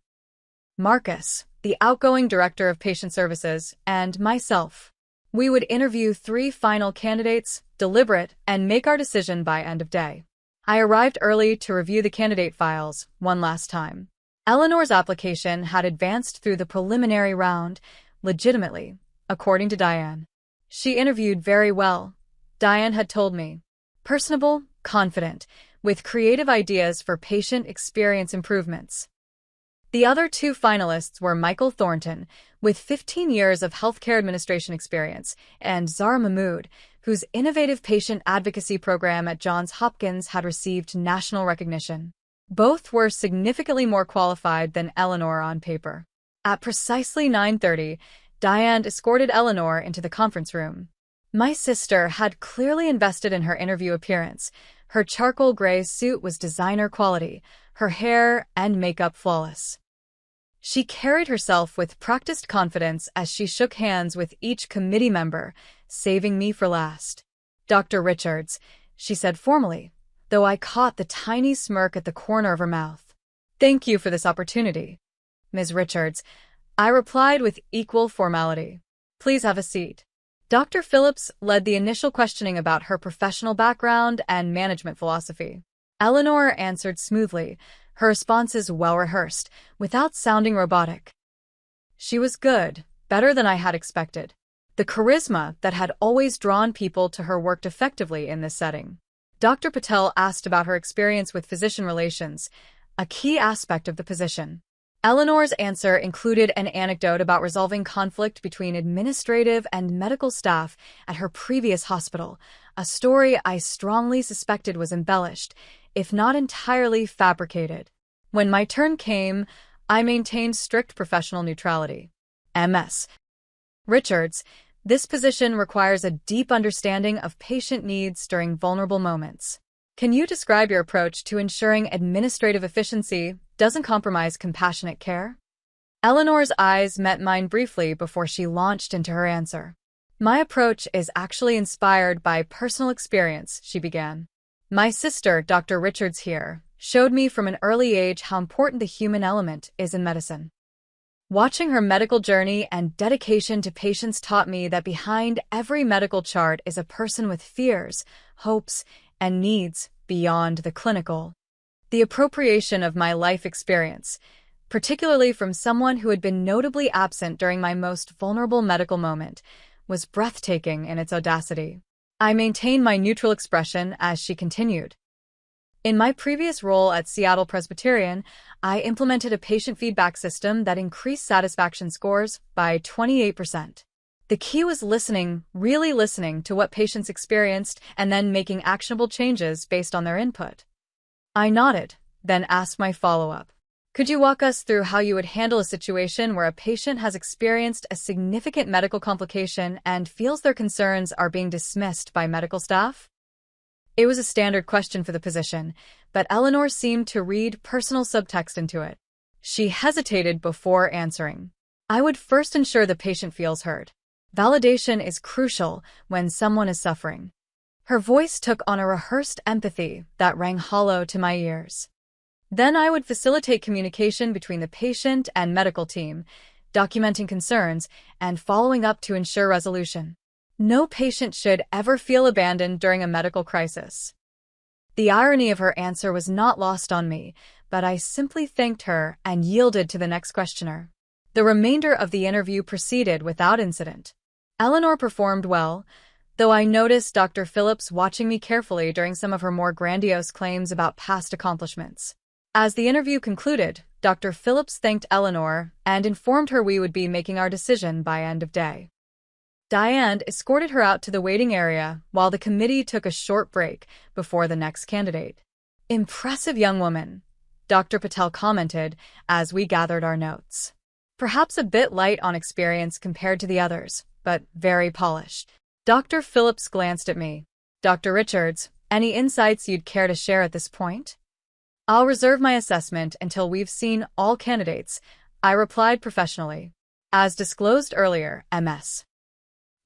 Speaker 1: Marcus, the outgoing Director of Patient Services; and myself. We would interview 3 final candidates, deliberate, and make our decision by end of day. I arrived early to review the candidate files one last time. Eleanor's application had advanced through the preliminary round, legitimately, according to Diane. She interviewed very well, Diane had told me. Personable, confident, with creative ideas for patient experience improvements. The other 2 finalists were Michael Thornton, with 15 years of healthcare administration experience, and Zara Mahmood, whose innovative patient advocacy program at Johns Hopkins had received national recognition. Both were significantly more qualified than Eleanor on paper. At precisely 9:30, Diane escorted Eleanor into the conference room. My sister had clearly invested in her interview appearance. Her charcoal gray suit was designer quality, her hair and makeup flawless. She carried herself with practiced confidence as she shook hands with each committee member, saving me for last. "Dr. Richards," she said formally, though I caught the tiny smirk at the corner of her mouth. "Thank you for this opportunity, Ms. Richards," I replied with equal formality. "Please have a seat." Dr. Phillips led the initial questioning about her professional background and management philosophy. Eleanor answered smoothly, her responses well-rehearsed, without sounding robotic. She was good, better than I had expected. The charisma that had always drawn people to her worked effectively in this setting. Dr. Patel asked about her experience with physician relations, a key aspect of the position. Eleanor's answer included an anecdote about resolving conflict between administrative and medical staff at her previous hospital, a story I strongly suspected was embellished, if not entirely fabricated. When my turn came, I maintained strict professional neutrality. Ms. Richards, this position requires a deep understanding of patient needs during vulnerable moments. Can you describe your approach to ensuring administrative efficiency doesn't compromise compassionate care? Eleanor's eyes met mine briefly before she launched into her answer. My approach is actually inspired by personal experience, she began. My sister, Dr. Richards here, showed me from an early age how important the human element is in medicine. Watching her medical journey and dedication to patients taught me that behind every medical chart is a person with fears, hopes, and needs beyond the clinical. The appropriation of my life experience, particularly from someone who had been notably absent during my most vulnerable medical moment, was breathtaking in its audacity. I maintained my neutral expression as she continued. In my previous role at Seattle Presbyterian, I implemented a patient feedback system that increased satisfaction scores by 28%. The key was listening, really listening to what patients experienced and then making actionable changes based on their input. I nodded, then asked my follow-up. Could you walk us through how you would handle a situation where a patient has experienced a significant medical complication and feels their concerns are being dismissed by medical staff? It was a standard question for the position, but Eleanor seemed to read personal subtext into it. She hesitated before answering. I would first ensure the patient feels heard. Validation is crucial when someone is suffering. Her voice took on a rehearsed empathy that rang hollow to my ears. Then I would facilitate communication between the patient and medical team, documenting concerns and following up to ensure resolution. No patient should ever feel abandoned during a medical crisis. The irony of her answer was not lost on me, but I simply thanked her and yielded to the next questioner. The remainder of the interview proceeded without incident. Eleanor performed well, though I noticed Dr. Phillips watching me carefully during some of her more grandiose claims about past accomplishments. As the interview concluded, Dr. Phillips thanked Eleanor and informed her we would be making our decision by end of day. Diane escorted her out to the waiting area while the committee took a short break before the next candidate. "Impressive young woman," Dr. Patel commented as we gathered our notes. "Perhaps a bit light on experience compared to the others, but very polished." Dr. Phillips glanced at me. "Dr. Richards, any insights you'd care to share at this point?" "I'll reserve my assessment until we've seen all candidates," I replied professionally. As disclosed earlier, Ms.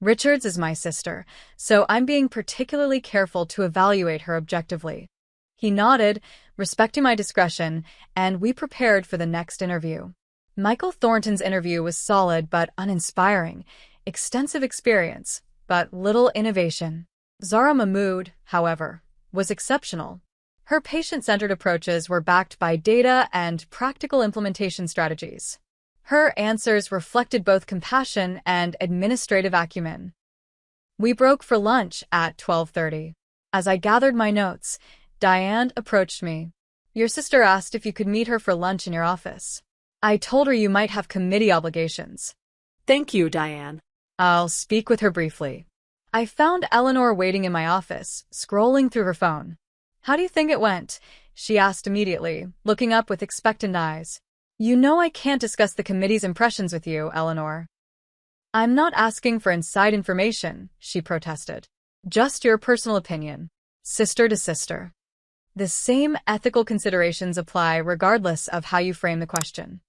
Speaker 1: Richards is my sister, so I'm being particularly careful to evaluate her objectively. He nodded, respecting my discretion, and we prepared for the next interview. Michael Thornton's interview was solid but uninspiring, extensive experience, but little innovation. Zara Mahmood, however, was exceptional. Her patient-centered approaches were backed by data and practical implementation strategies. Her answers reflected both compassion and administrative acumen. We broke for lunch at 12:30. As I gathered my notes, Diane approached me. "Your sister asked if you could meet her for lunch in your office. I told her you might have committee obligations."
Speaker 2: Thank you, Diane.
Speaker 1: "I'll speak with her briefly." I found Eleanor waiting in my office, scrolling through her phone. "How do you think it went?" she asked immediately, looking up with expectant eyes. "You know I can't discuss the committee's impressions with you, Eleanor." I'm not asking for inside information, she protested. Just your personal opinion, sister to sister. The same ethical considerations apply regardless of how you frame the question.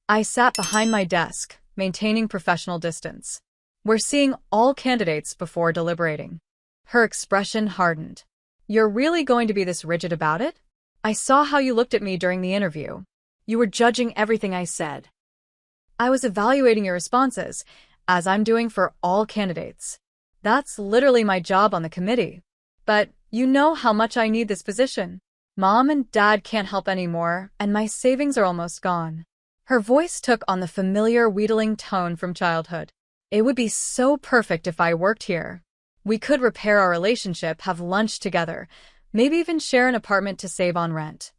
Speaker 1: I sat behind my desk, maintaining professional distance. We're seeing all candidates before deliberating. Her expression hardened. You're really going to be this rigid about it? I saw how you looked at me during the interview. You were judging everything I said. I was evaluating your responses, as I'm doing for all candidates. That's literally my job on the committee. But you know how much I need this position. Mom and Dad can't help anymore, and my savings are almost gone. Her voice took on the familiar wheedling tone from childhood. It would be so perfect if I worked here. We could repair our relationship, have lunch together, maybe even share an apartment to save on rent.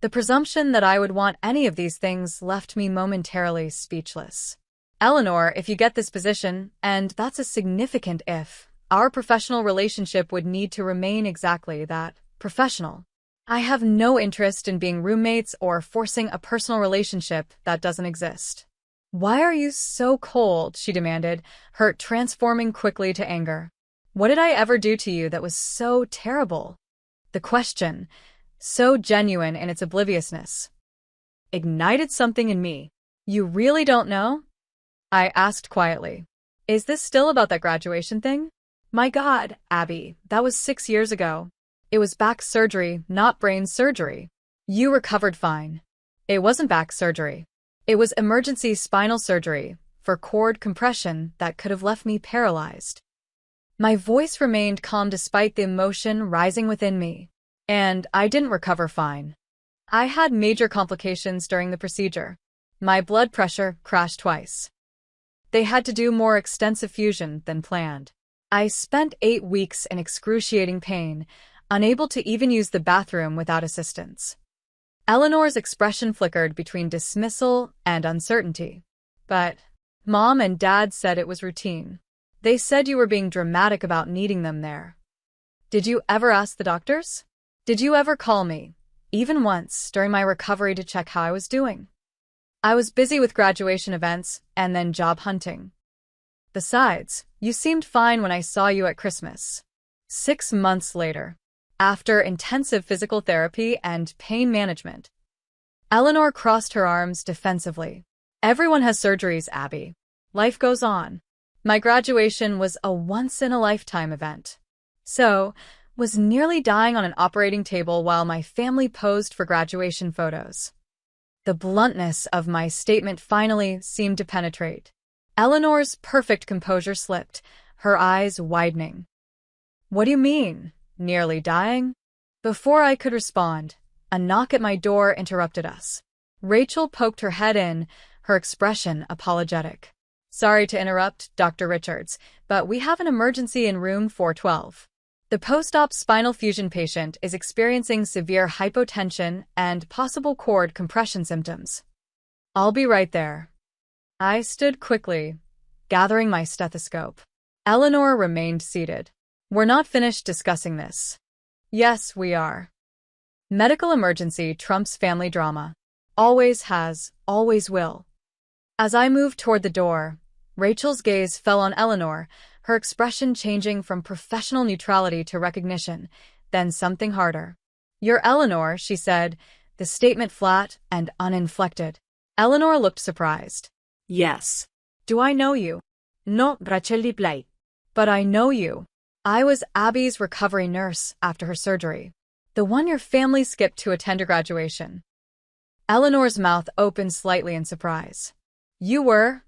Speaker 1: The presumption that I would want any of these things left me momentarily speechless. Eleanor, if you get this position, and that's a significant if, our professional relationship would need to remain exactly that, professional. I have no interest in being roommates or forcing a personal relationship that doesn't exist. Why are you so cold? She demanded, hurt transforming quickly to anger. What did I ever do to you that was so terrible? The question, so genuine in its obliviousness, ignited something in me. You really don't know? I asked quietly. Is this still about that graduation thing? My God, Abby, that was 6 years ago. It was back surgery, not brain surgery. You recovered fine. It wasn't back surgery. It was emergency spinal surgery for cord compression that could have left me paralyzed. My voice remained calm despite the emotion rising within me. And I didn't recover fine. I had major complications during the procedure. My blood pressure crashed twice. They had to do more extensive fusion than planned. I spent 8 weeks in excruciating pain, unable to even use the bathroom without assistance. Eleanor's expression flickered between dismissal and uncertainty. But Mom and Dad said it was routine. They said you were being dramatic about needing them there. Did you ever ask the doctors? Did you ever call me, even once, during my recovery to check how I was doing? I was busy with graduation events and then job hunting. Besides, you seemed fine when I saw you at Christmas. 6 months later, after intensive physical therapy and pain management. Eleanor crossed her arms defensively. Everyone has surgeries, Abby. Life goes on. My graduation was a once-in-a-lifetime event. So, was nearly dying on an operating table while my family posed for graduation photos. The bluntness of my statement finally seemed to penetrate. Eleanor's perfect composure slipped, her eyes widening. What do you mean, nearly dying? Before I could respond, a knock at my door interrupted us. Rachel poked her head in, her expression apologetic. Sorry to interrupt, Dr. Richards, but we have an emergency in room 412. The post-op spinal fusion patient is experiencing severe hypotension and possible cord compression symptoms. I'll be right there. I stood quickly, gathering my stethoscope. Eleanor remained seated. We're not finished discussing this. Yes, we are. Medical emergency trumps family drama. Always has, always will. As I moved toward the door, Rachel's gaze fell on Eleanor, her expression changing from professional neutrality to recognition, then something harder. You're Eleanor, she said, the statement flat and uninflected. Eleanor looked surprised.
Speaker 2: Yes.
Speaker 1: Do I know you?
Speaker 2: No, Rachel Blight.
Speaker 1: But I know you. I was Abby's recovery nurse after her surgery. The one your family skipped to attend her graduation. Eleanor's mouth opened slightly in surprise. You were?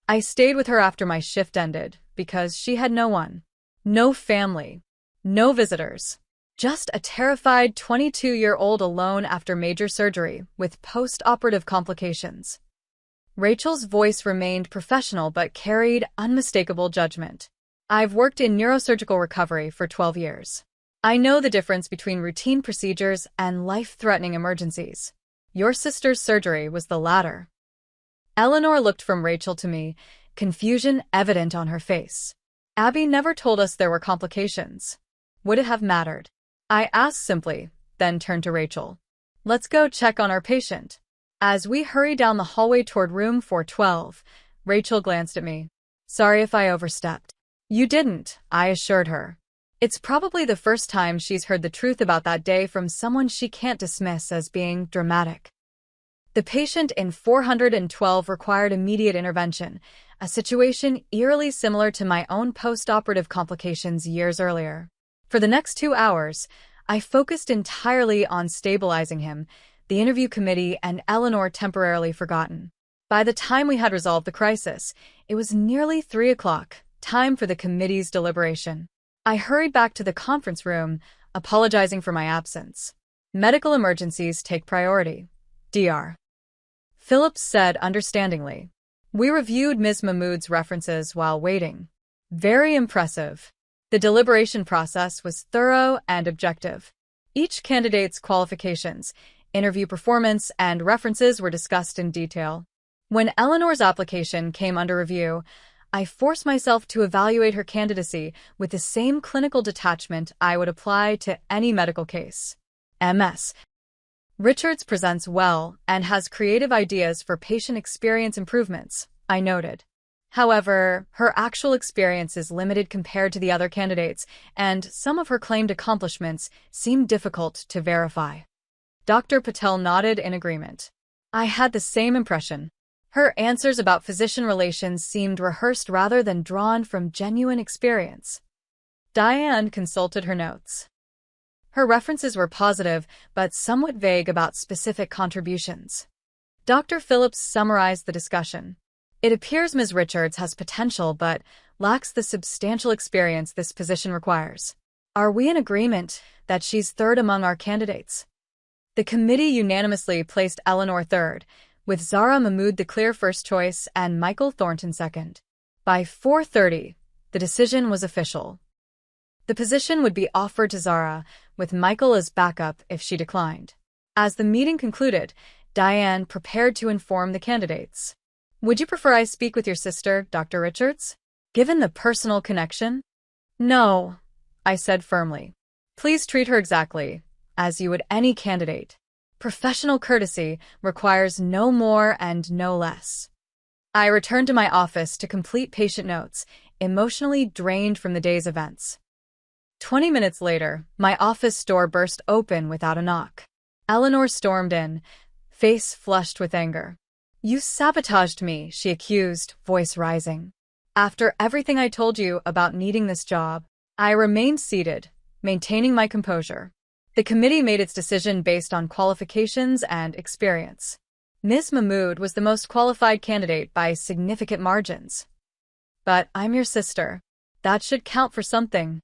Speaker 1: I stayed with her after my shift ended, because she had no one. No family. No visitors. Just a terrified 22-year-old alone after major surgery, with post-operative complications. Rachel's voice remained professional but carried unmistakable judgment. I've worked in neurosurgical recovery for 12 years. I know the difference between routine procedures and life-threatening emergencies. Your sister's surgery was the latter. Eleanor looked from Rachel to me, confusion evident on her face. Abby never told us there were complications. Would it have mattered? I asked simply, then turned to Rachel. Let's go check on our patient. As we hurried down the hallway toward room 412, Rachel glanced at me. Sorry if I overstepped. You didn't, I assured her. It's probably the first time she's heard the truth about that day from someone she can't dismiss as being dramatic. The patient in 412 required immediate intervention, a situation eerily similar to my own post-operative complications years earlier. For the next 2 hours, I focused entirely on stabilizing him, the interview committee and Eleanor temporarily forgotten. By the time we had resolved the crisis, it was nearly 3 o'clock, time for the committee's deliberation. I hurried back to the conference room, apologizing for my absence. Medical emergencies take priority. Dr. Phillips said understandingly. We reviewed Ms. Mahmood's references while waiting. Very impressive. The deliberation process was thorough and objective. Each candidate's qualifications, interview performance, and references were discussed in detail. When Eleanor's application came under review, I forced myself to evaluate her candidacy with the same clinical detachment I would apply to any medical case. Ms. Richards presents well and has creative ideas for patient experience improvements, I noted. However, her actual experience is limited compared to the other candidates, and some of her claimed accomplishments seem difficult to verify. Dr. Patel nodded in agreement. I had the same impression. Her answers about physician relations seemed rehearsed rather than drawn from genuine experience. Diane consulted her notes. Her references were positive, but somewhat vague about specific contributions. Dr. Phillips summarized the discussion. It appears Ms. Richards has potential but lacks the substantial experience this position requires. Are we in agreement that she's third among our candidates? The committee unanimously placed Eleanor third, with Zara Mahmood the clear first choice and Michael Thornton second. By 4:30, the decision was official. The position would be offered to Zara, with Michael as backup if she declined. As the meeting concluded, Diane prepared to inform the candidates. Would you prefer I speak with your sister, Dr. Richards? Given the personal connection? No, I said firmly. Please treat her exactly as you would any candidate. Professional courtesy requires no more and no less. I returned to my office to complete patient notes, emotionally drained from the day's events. 20 minutes later, my office door burst open without a knock. Eleanor stormed in, face flushed with anger. You sabotaged me, she accused, voice rising. After everything I told you about needing this job, I remained seated, maintaining my composure. The committee made its decision based on qualifications and experience. Ms. Mahmood was the most qualified candidate by significant margins. But I'm your sister. That should count for something.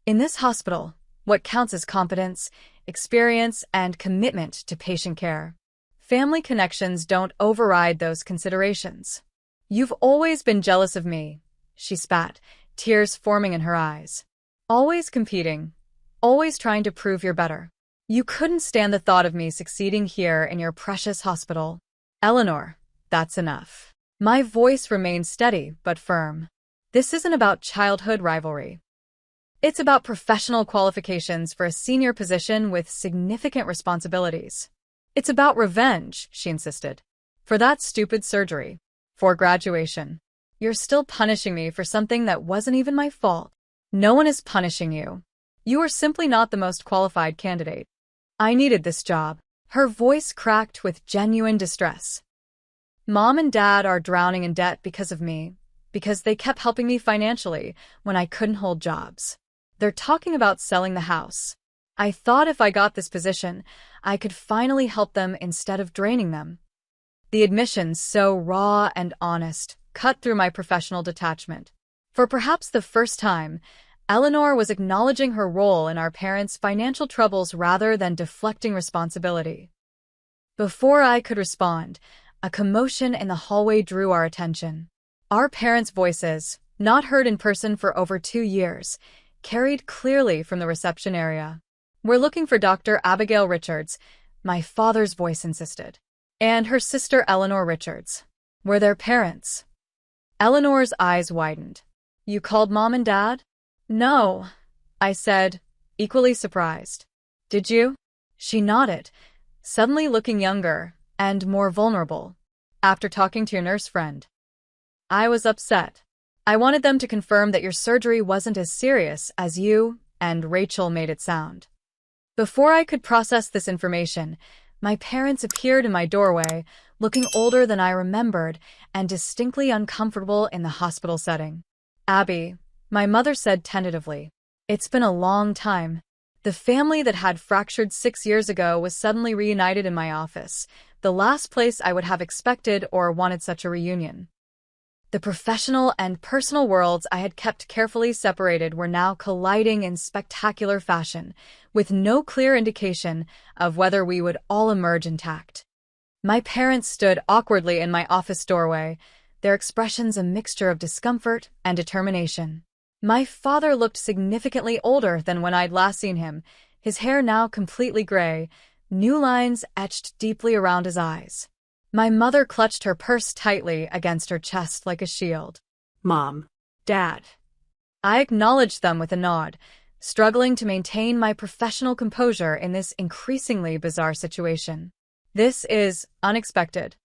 Speaker 1: In this hospital, what counts is competence, experience, and commitment to patient care. Family connections don't override those considerations. You've always been jealous of me, she spat, tears forming in her eyes. Always competing, always trying to prove you're better. You couldn't stand the thought of me succeeding here in your precious hospital. Eleanor, that's enough. My voice remained steady but firm. This isn't about childhood rivalry. It's about professional qualifications for a senior position with significant responsibilities. It's about revenge, she insisted. For that stupid surgery. For graduation. You're still punishing me for something that wasn't even my fault. No one is punishing you. You are simply not the most qualified candidate. I needed this job. Her voice cracked with genuine distress. Mom and Dad are drowning in debt because of me, because they kept helping me financially when I couldn't hold jobs. They're talking about selling the house. I thought if I got this position, I could finally help them instead of draining them. The admissions, so raw and honest, cut through my professional detachment. For perhaps the first time, Eleanor was acknowledging her role in our parents' financial troubles rather than deflecting responsibility. Before I could respond, a commotion in the hallway drew our attention. Our parents' voices, not heard in person for over 2 years, carried clearly from the reception area. We're looking for Dr. Abigail Richards, my father's voice insisted. And her sister Eleanor Richards. Were their parents? Eleanor's eyes widened. You called Mom and Dad? No, I said, equally surprised. Did you? She nodded, suddenly looking younger and more vulnerable. After talking to your nurse friend. I was upset. I wanted them to confirm that your surgery wasn't as serious as you and Rachel made it sound. Before I could process this information, my parents appeared in my doorway, looking older than I remembered and distinctly uncomfortable in the hospital setting. Abby, my mother said tentatively, it's been a long time. The family that had fractured 6 years ago was suddenly reunited in my office, the last place I would have expected or wanted such a reunion. The professional and personal worlds I had kept carefully separated were now colliding in spectacular fashion, with no clear indication of whether we would all emerge intact. My parents stood awkwardly in my office doorway, their expressions a mixture of discomfort and determination. My father looked significantly older than when I'd last seen him, his hair now completely gray, new lines etched deeply around his eyes. My mother clutched her purse tightly against her chest like a shield.
Speaker 2: Mom. Dad.
Speaker 1: I acknowledged them with a nod, struggling to maintain my professional composure in this increasingly bizarre situation. This is unexpected.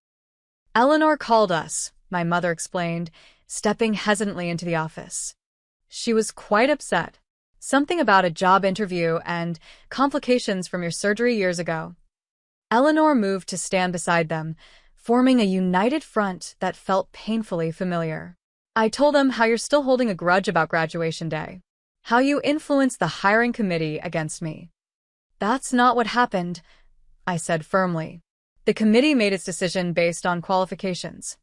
Speaker 1: Eleanor called us, my mother explained, stepping hesitantly into the office. She was quite upset. Something about a job interview and complications from your surgery years ago. Eleanor moved to stand beside them, forming a united front that felt painfully familiar. I told them how you're still holding a grudge about graduation day. How you influenced the hiring committee against me. That's not what happened, I said firmly. The committee made its decision based on qualifications.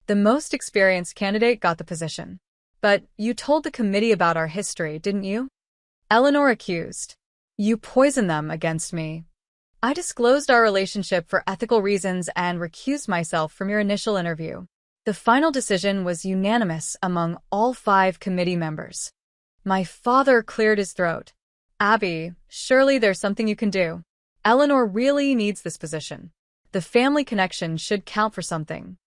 Speaker 1: The most experienced candidate got the position. But you told the committee about our history, didn't you? Eleanor accused. You poisoned them against me. I disclosed our relationship for ethical reasons and recused myself from your initial interview. The final decision was unanimous among all 5 committee members. My father cleared his throat. Abby, surely there's something you can do. Eleanor really needs this position. The family connection should count for something.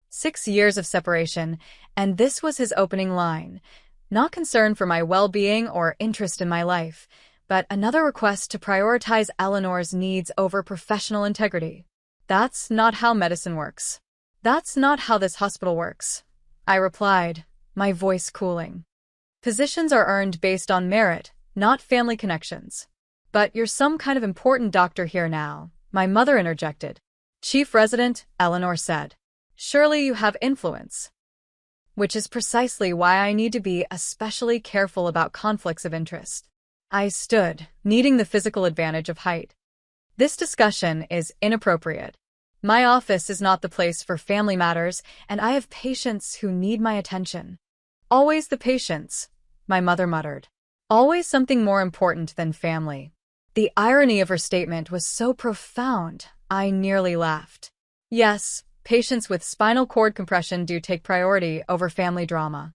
Speaker 1: 6 years of separation, and this was his opening line. Not concern for my well-being or interest in my life, but another request to prioritize Eleanor's needs over professional integrity. That's not how medicine works. That's not how this hospital works, I replied, my voice cooling. Positions are earned based on merit, not family connections. But you're some kind of important doctor here now, my mother interjected. Chief resident, Eleanor said. Surely you have influence. Which is precisely why I need to be especially careful about conflicts of interest. I stood, needing the physical advantage of height. This discussion is inappropriate. My office is not the place for family matters, and I have patients who need my attention. Always the patients, my mother muttered. Always something more important than family. The irony of her statement was so profound, I nearly laughed. Yes, patients with spinal cord compression do take priority over family drama.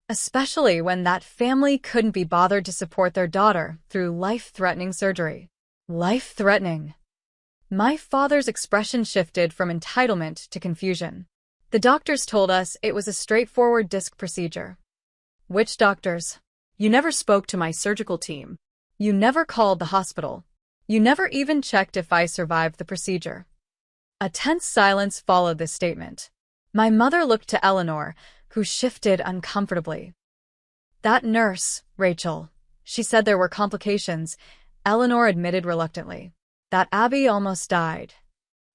Speaker 1: Especially when that family couldn't be bothered to support their daughter through life-threatening surgery. Life-threatening. My father's expression shifted from entitlement to confusion. The doctors told us it was a straightforward disc procedure. Which doctors?
Speaker 2: You never spoke to my surgical team.
Speaker 1: You never called the hospital. You never even checked if I survived the procedure. A tense silence followed this statement. My mother looked to Eleanor, who shifted uncomfortably. That nurse, Rachel. She said there were complications, Eleanor admitted reluctantly. That Abby almost died.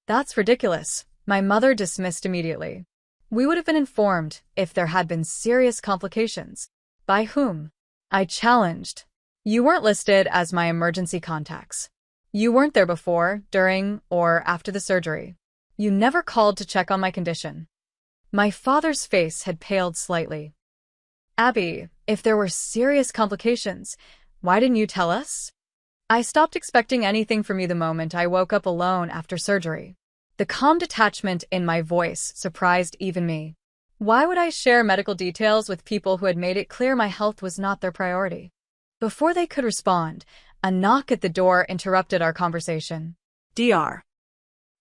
Speaker 1: That's ridiculous, my mother dismissed immediately. We would have been informed if there had been serious complications. By whom? I challenged. You weren't listed as my emergency contacts. You weren't there before, during, or after the surgery. You never called to check on my condition. My father's face had paled slightly. Abby, if there were serious complications, why didn't you tell us? I stopped expecting anything from you the moment I woke up alone after surgery. The calm detachment in my voice surprised even me. Why would I share medical details with people who had made it clear my health was not their priority? Before they could respond, a knock at the door interrupted our conversation.
Speaker 2: Dr.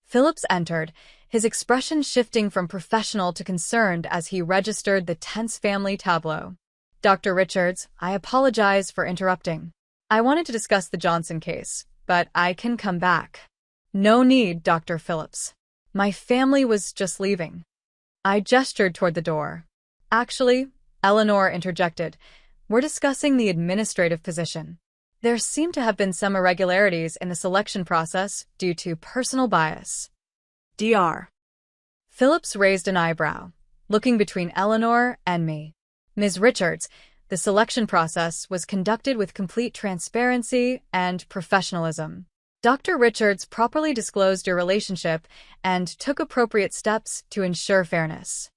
Speaker 1: Phillips entered, his expression shifting from professional to concerned as he registered the tense family tableau. Dr. Richards, I apologize for interrupting. I wanted to discuss the Johnson case, but I can come back. No need, Dr. Phillips. My family was just leaving. I gestured toward the door. Actually, Eleanor interjected, we're discussing the administrative position. There seem to have been some irregularities in the selection process due to personal bias.
Speaker 2: Dr.
Speaker 1: Phillips raised an eyebrow, looking between Eleanor and me. Ms. Richards, the selection process was conducted with complete transparency and professionalism. Dr. Richards properly disclosed your relationship and took appropriate steps to ensure fairness.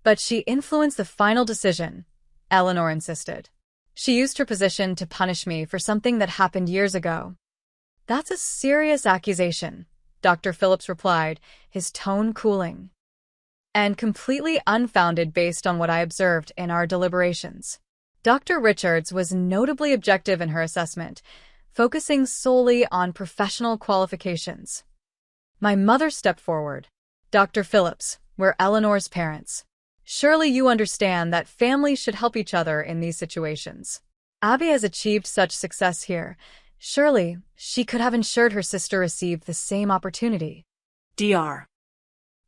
Speaker 1: But she influenced the final decision, Eleanor insisted. She used her position to punish me for something that happened years ago. That's a serious accusation, Dr. Phillips replied, his tone cooling. And completely unfounded based on what I observed in our deliberations. Dr. Richards was notably objective in her assessment, focusing solely on professional qualifications. My mother stepped forward. Dr. Phillips, we're Eleanor's parents. Surely you understand that families should help each other in these situations. Abby has achieved such success here. Surely she could have ensured her sister received the same opportunity.
Speaker 2: Dr.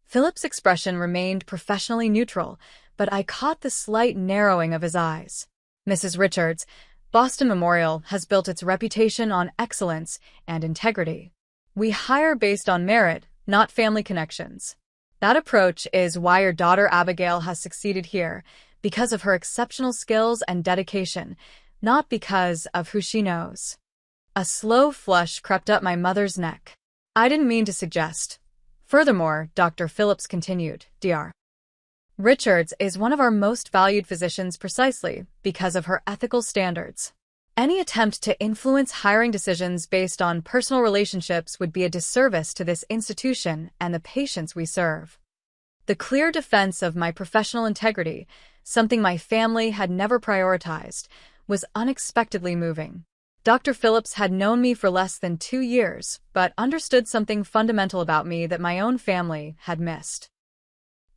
Speaker 1: Philip's expression remained professionally neutral, but I caught the slight narrowing of his eyes. Mrs. Richards, Boston Memorial has built its reputation on excellence and integrity. We hire based on merit, not family connections. That approach is why your daughter Abigail has succeeded here, because of her exceptional skills and dedication, not because of who she knows. A slow flush crept up my mother's neck. I didn't mean to suggest. Furthermore, Dr. Phillips continued, Dr. Richards is one of our most valued physicians precisely because of her ethical standards. Any attempt to influence hiring decisions based on personal relationships would be a disservice to this institution and the patients we serve. The clear defense of my professional integrity, something my family had never prioritized, was unexpectedly moving. Dr. Phillips had known me for less than 2 years, but understood something fundamental about me that my own family had missed.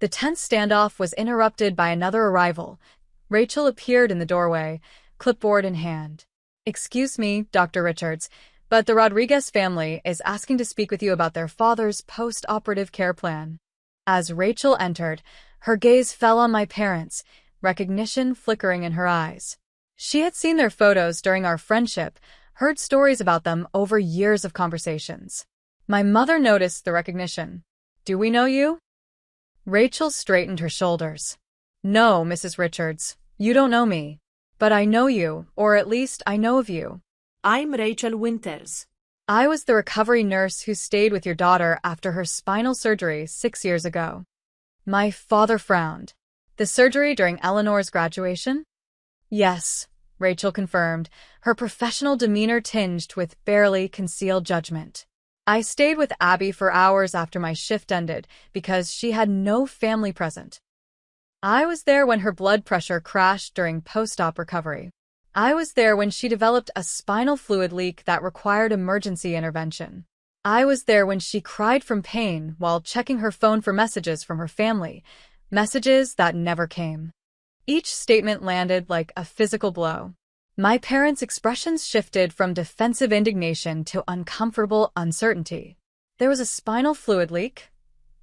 Speaker 1: The tense standoff was interrupted by another arrival. Rachel appeared in the doorway, clipboard in hand. Excuse me, Dr. Richards, but the Rodriguez family is asking to speak with you about their father's post-operative care plan. As Rachel entered, her gaze fell on my parents, recognition flickering in her eyes. She had seen their photos during our friendship, heard stories about them over years of conversations. My mother noticed the recognition. Do we know you? Rachel straightened her shoulders. No, Mrs. Richards, you don't know me. But I know you, or at least I know of you.
Speaker 2: I'm Rachel Winters.
Speaker 1: I was the recovery nurse who stayed with your daughter after her spinal surgery 6 years ago. My father frowned. The surgery during Eleanor's graduation? Yes, Rachel confirmed, her professional demeanor tinged with barely concealed judgment. I stayed with Abby for hours after my shift ended because she had no family present. I was there when her blood pressure crashed during post-op recovery. I was there when she developed a spinal fluid leak that required emergency intervention. I was there when she cried from pain while checking her phone for messages from her family, messages that never came. Each statement landed like a physical blow. My parents' expressions shifted from defensive indignation to uncomfortable uncertainty. There was a spinal fluid leak?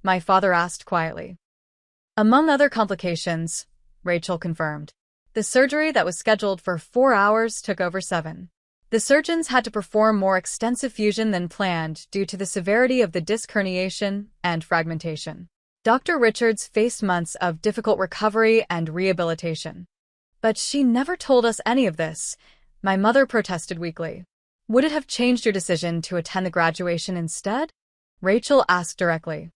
Speaker 1: My father asked quietly. Among other complications, Rachel confirmed. The surgery that was scheduled for 4 hours took over 7. The surgeons had to perform more extensive fusion than planned due to the severity of the disc herniation and fragmentation. Dr. Richards faced months of difficult recovery and rehabilitation. But she never told us any of this, my mother protested weakly. Would it have changed your decision to attend the graduation instead? Rachel asked directly.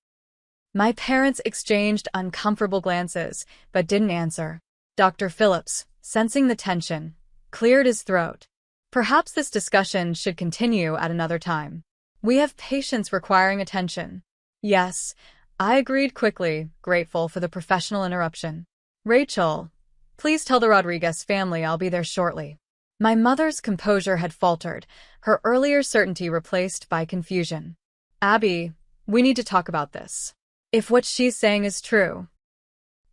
Speaker 1: My parents exchanged uncomfortable glances, but didn't answer. Dr. Phillips, sensing the tension, cleared his throat. Perhaps this discussion should continue at another time. We have patients requiring attention. Yes, I agreed quickly, grateful for the professional interruption. Rachel, please tell the Rodriguez family I'll be there shortly. My mother's composure had faltered, her earlier certainty replaced by confusion. Abby, we need to talk about this. If what she's saying is true.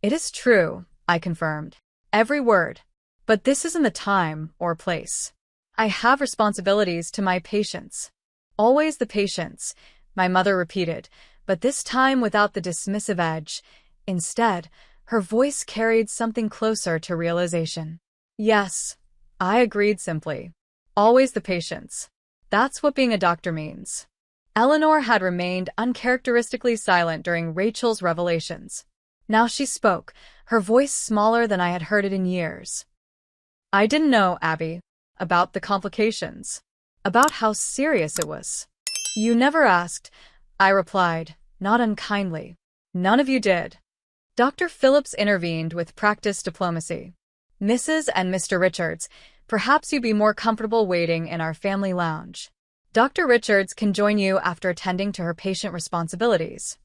Speaker 1: It is true, I confirmed. Every word. But this isn't the time or place. I have responsibilities to my patients. Always the patients, my mother repeated, but this time without the dismissive edge. Instead, Her voice carried something closer to realization. Yes, I agreed simply. Always the patience. That's what being a doctor means. Eleanor had remained uncharacteristically silent during Rachel's revelations. Now she spoke, her voice smaller than I had heard it in years. I didn't know, Abby, about the complications, about how serious it was. You never asked, I replied, not unkindly. None of you did. Dr. Phillips intervened with practiced diplomacy. Mrs. and Mr. Richards, perhaps you'd be more comfortable waiting in our family lounge. Dr. Richards can join you after attending to her patient responsibilities.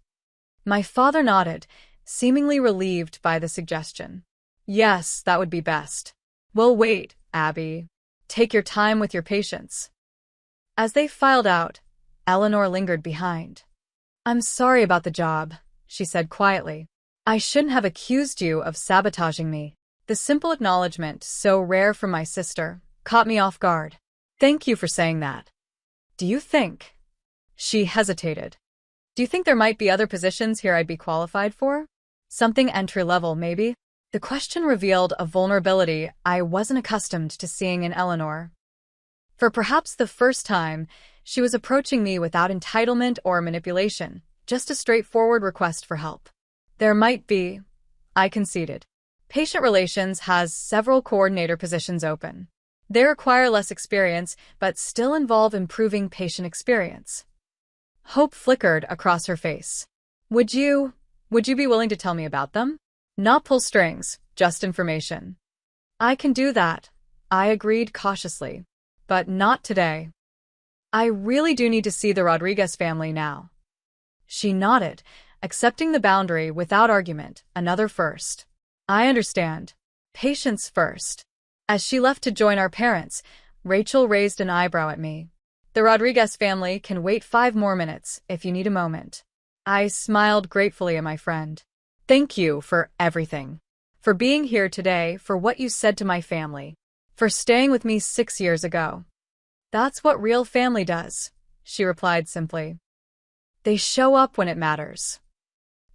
Speaker 1: My father nodded, seemingly relieved by the suggestion. Yes, that would be best. We'll wait, Abby. Take your time with your patients. As they filed out, Eleanor lingered behind. I'm sorry about the job, she said quietly. I shouldn't have accused you of sabotaging me. The simple acknowledgement, so rare from my sister, caught me off guard. Thank you for saying that. Do you think? She hesitated. Do you think there might be other positions here I'd be qualified for? Something entry-level, maybe? The question revealed a vulnerability I wasn't accustomed to seeing in Eleanor. For perhaps the first time, she was approaching me without entitlement or manipulation, just a straightforward request for help. There might be, I conceded. Patient relations has several coordinator positions open. They require less experience, but still involve improving patient experience. Hope flickered across her face. Would you be willing to tell me about them? Not pull strings, just information. I can do that, I agreed cautiously. But not today. I really do need to see the Rodriguez family now. She nodded, accepting the boundary without argument, another first. I understand. Patience first. As she left to join our parents, Rachel raised an eyebrow at me. The Rodriguez family can wait 5 more minutes if you need a moment. I smiled gratefully at my friend. Thank you for everything. For being here today, for what you said to my family. For staying with me 6 years ago. That's what real family does, she replied simply. They show up when it matters.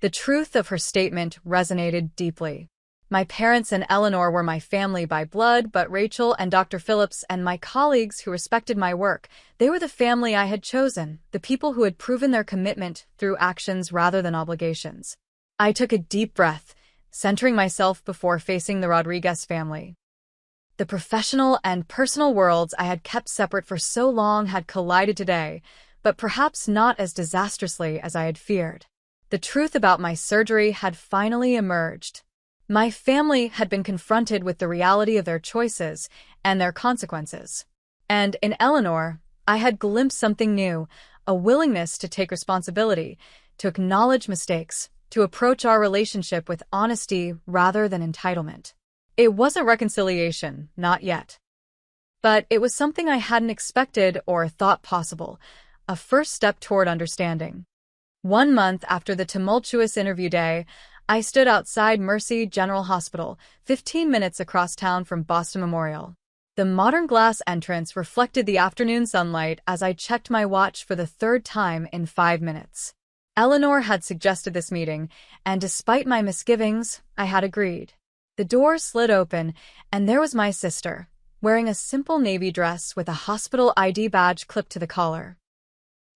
Speaker 1: The truth of her statement resonated deeply. My parents and Eleanor were my family by blood, but Rachel and Dr. Phillips and my colleagues who respected my work, they were the family I had chosen, the people who had proven their commitment through actions rather than obligations. I took a deep breath, centering myself before facing the Rodriguez family. The professional and personal worlds I had kept separate for so long had collided today, but perhaps not as disastrously as I had feared. The truth about my surgery had finally emerged. My family had been confronted with the reality of their choices and their consequences. And in Eleanor, I had glimpsed something new, a willingness to take responsibility, to acknowledge mistakes, to approach our relationship with honesty rather than entitlement. It wasn't reconciliation, not yet. But it was something I hadn't expected or thought possible, a first step toward understanding. 1 month after the tumultuous interview day, I stood outside Mercy General Hospital, 15 minutes across town from Boston Memorial. The modern glass entrance reflected the afternoon sunlight as I checked my watch for the 3rd time in 5 minutes. Eleanor had suggested this meeting, and despite my misgivings, I had agreed. The door slid open, and there was my sister, wearing a simple navy dress with a hospital ID badge clipped to the collar.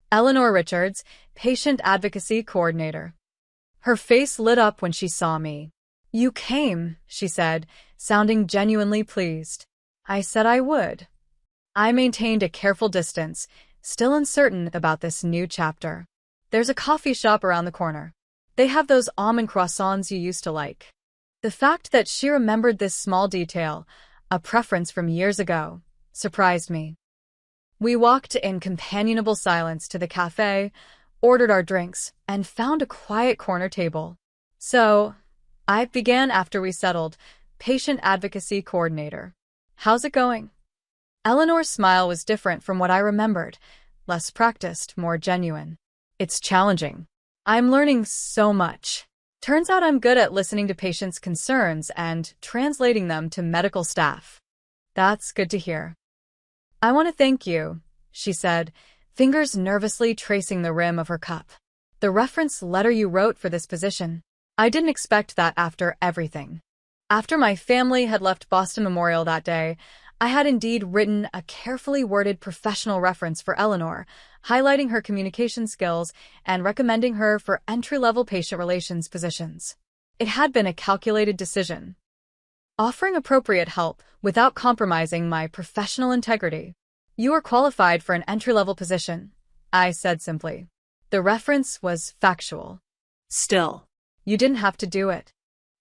Speaker 1: Eleanor Richards, Patient Advocacy Coordinator. Her face lit up when she saw me. You came, she said, sounding genuinely pleased. I said I would. I maintained a careful distance, still uncertain about this new chapter. There's a coffee shop around the corner. They have those almond croissants you used to like. The fact that she remembered this small detail, a preference from years ago, surprised me. We walked in companionable silence to the cafe, ordered our drinks, and found a quiet corner table. So, I began after we settled, Patient Advocacy Coordinator. How's it going? Eleanor's smile was different from what I remembered, less practiced, more genuine. It's challenging. I'm learning so much. Turns out I'm good at listening to patients' concerns and translating them to medical staff. That's good to hear. I want to thank you, she said, fingers nervously tracing the rim of her cup. The reference letter you wrote for this position. I didn't expect that after everything. After my family had left Boston Memorial that day, I had indeed written a carefully worded professional reference for Eleanor, highlighting her communication skills and recommending her for entry-level patient relations positions. It had been a calculated decision, offering appropriate help without compromising my professional integrity. "You are qualified for an entry-level position," I said simply. The reference was factual.
Speaker 2: Still.
Speaker 1: "You didn't have to do it."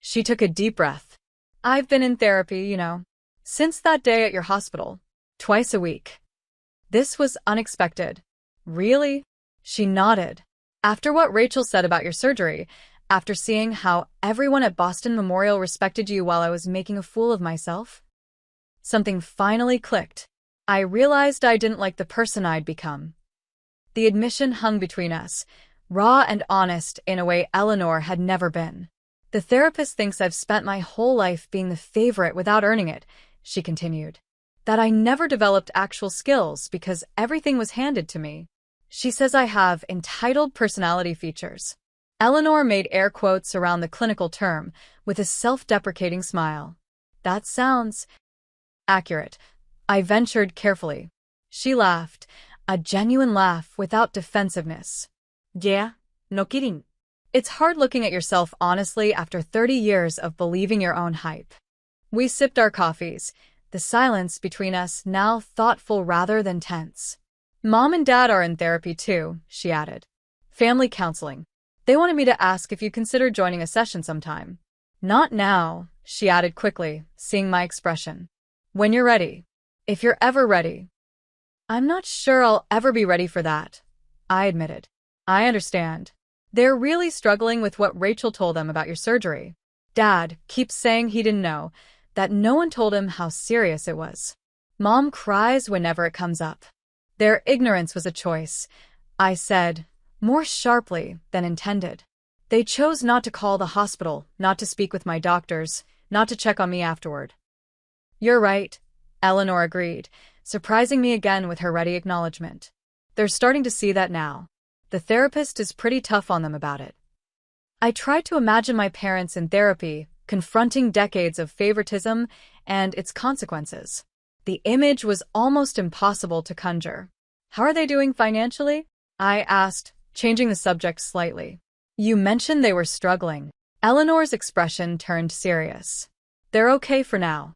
Speaker 1: She took a deep breath. "I've been in therapy, since that day at your hospital, twice a week." This was unexpected. "Really?" She nodded. "After what Rachel said about your surgery, after seeing how everyone at Boston Memorial respected you while I was making a fool of myself?" Something finally clicked. I realized I didn't like the person I'd become. The admission hung between us, raw and honest in a way Eleanor had never been. "The therapist thinks I've spent my whole life being the favorite without earning it," she continued. "That I never developed actual skills because everything was handed to me. She says I have entitled personality features." Eleanor made air quotes around the clinical term with a self-deprecating smile. "That sounds accurate," I ventured carefully. She laughed, a genuine laugh without defensiveness.
Speaker 2: "Yeah, no kidding."
Speaker 1: "It's hard looking at yourself honestly after 30 years of believing your own hype." We sipped our coffees, the silence between us now thoughtful rather than tense. "Mom and Dad are in therapy too," she added. "Family counseling. They wanted me to ask if you considered joining a session sometime." "Not now," she added quickly, seeing my expression. "When you're ready. If you're ever ready." "I'm not sure I'll ever be ready for that," I admitted. "I understand. They're really struggling with what Rachel told them about your surgery. Dad keeps saying he didn't know, that no one told him how serious it was. Mom cries whenever it comes up." "Their ignorance was a choice," I said, more sharply than intended. "They chose not to call the hospital, not to speak with my doctors, not to check on me afterward." "You're right," Eleanor agreed, surprising me again with her ready acknowledgement. "They're starting to see that now. The therapist is pretty tough on them about it." I tried to imagine my parents in therapy, confronting decades of favoritism and its consequences. The image was almost impossible to conjure. "How are they doing financially?" I asked, changing the subject slightly. "You mentioned they were struggling." Eleanor's expression turned serious. "They're okay for now.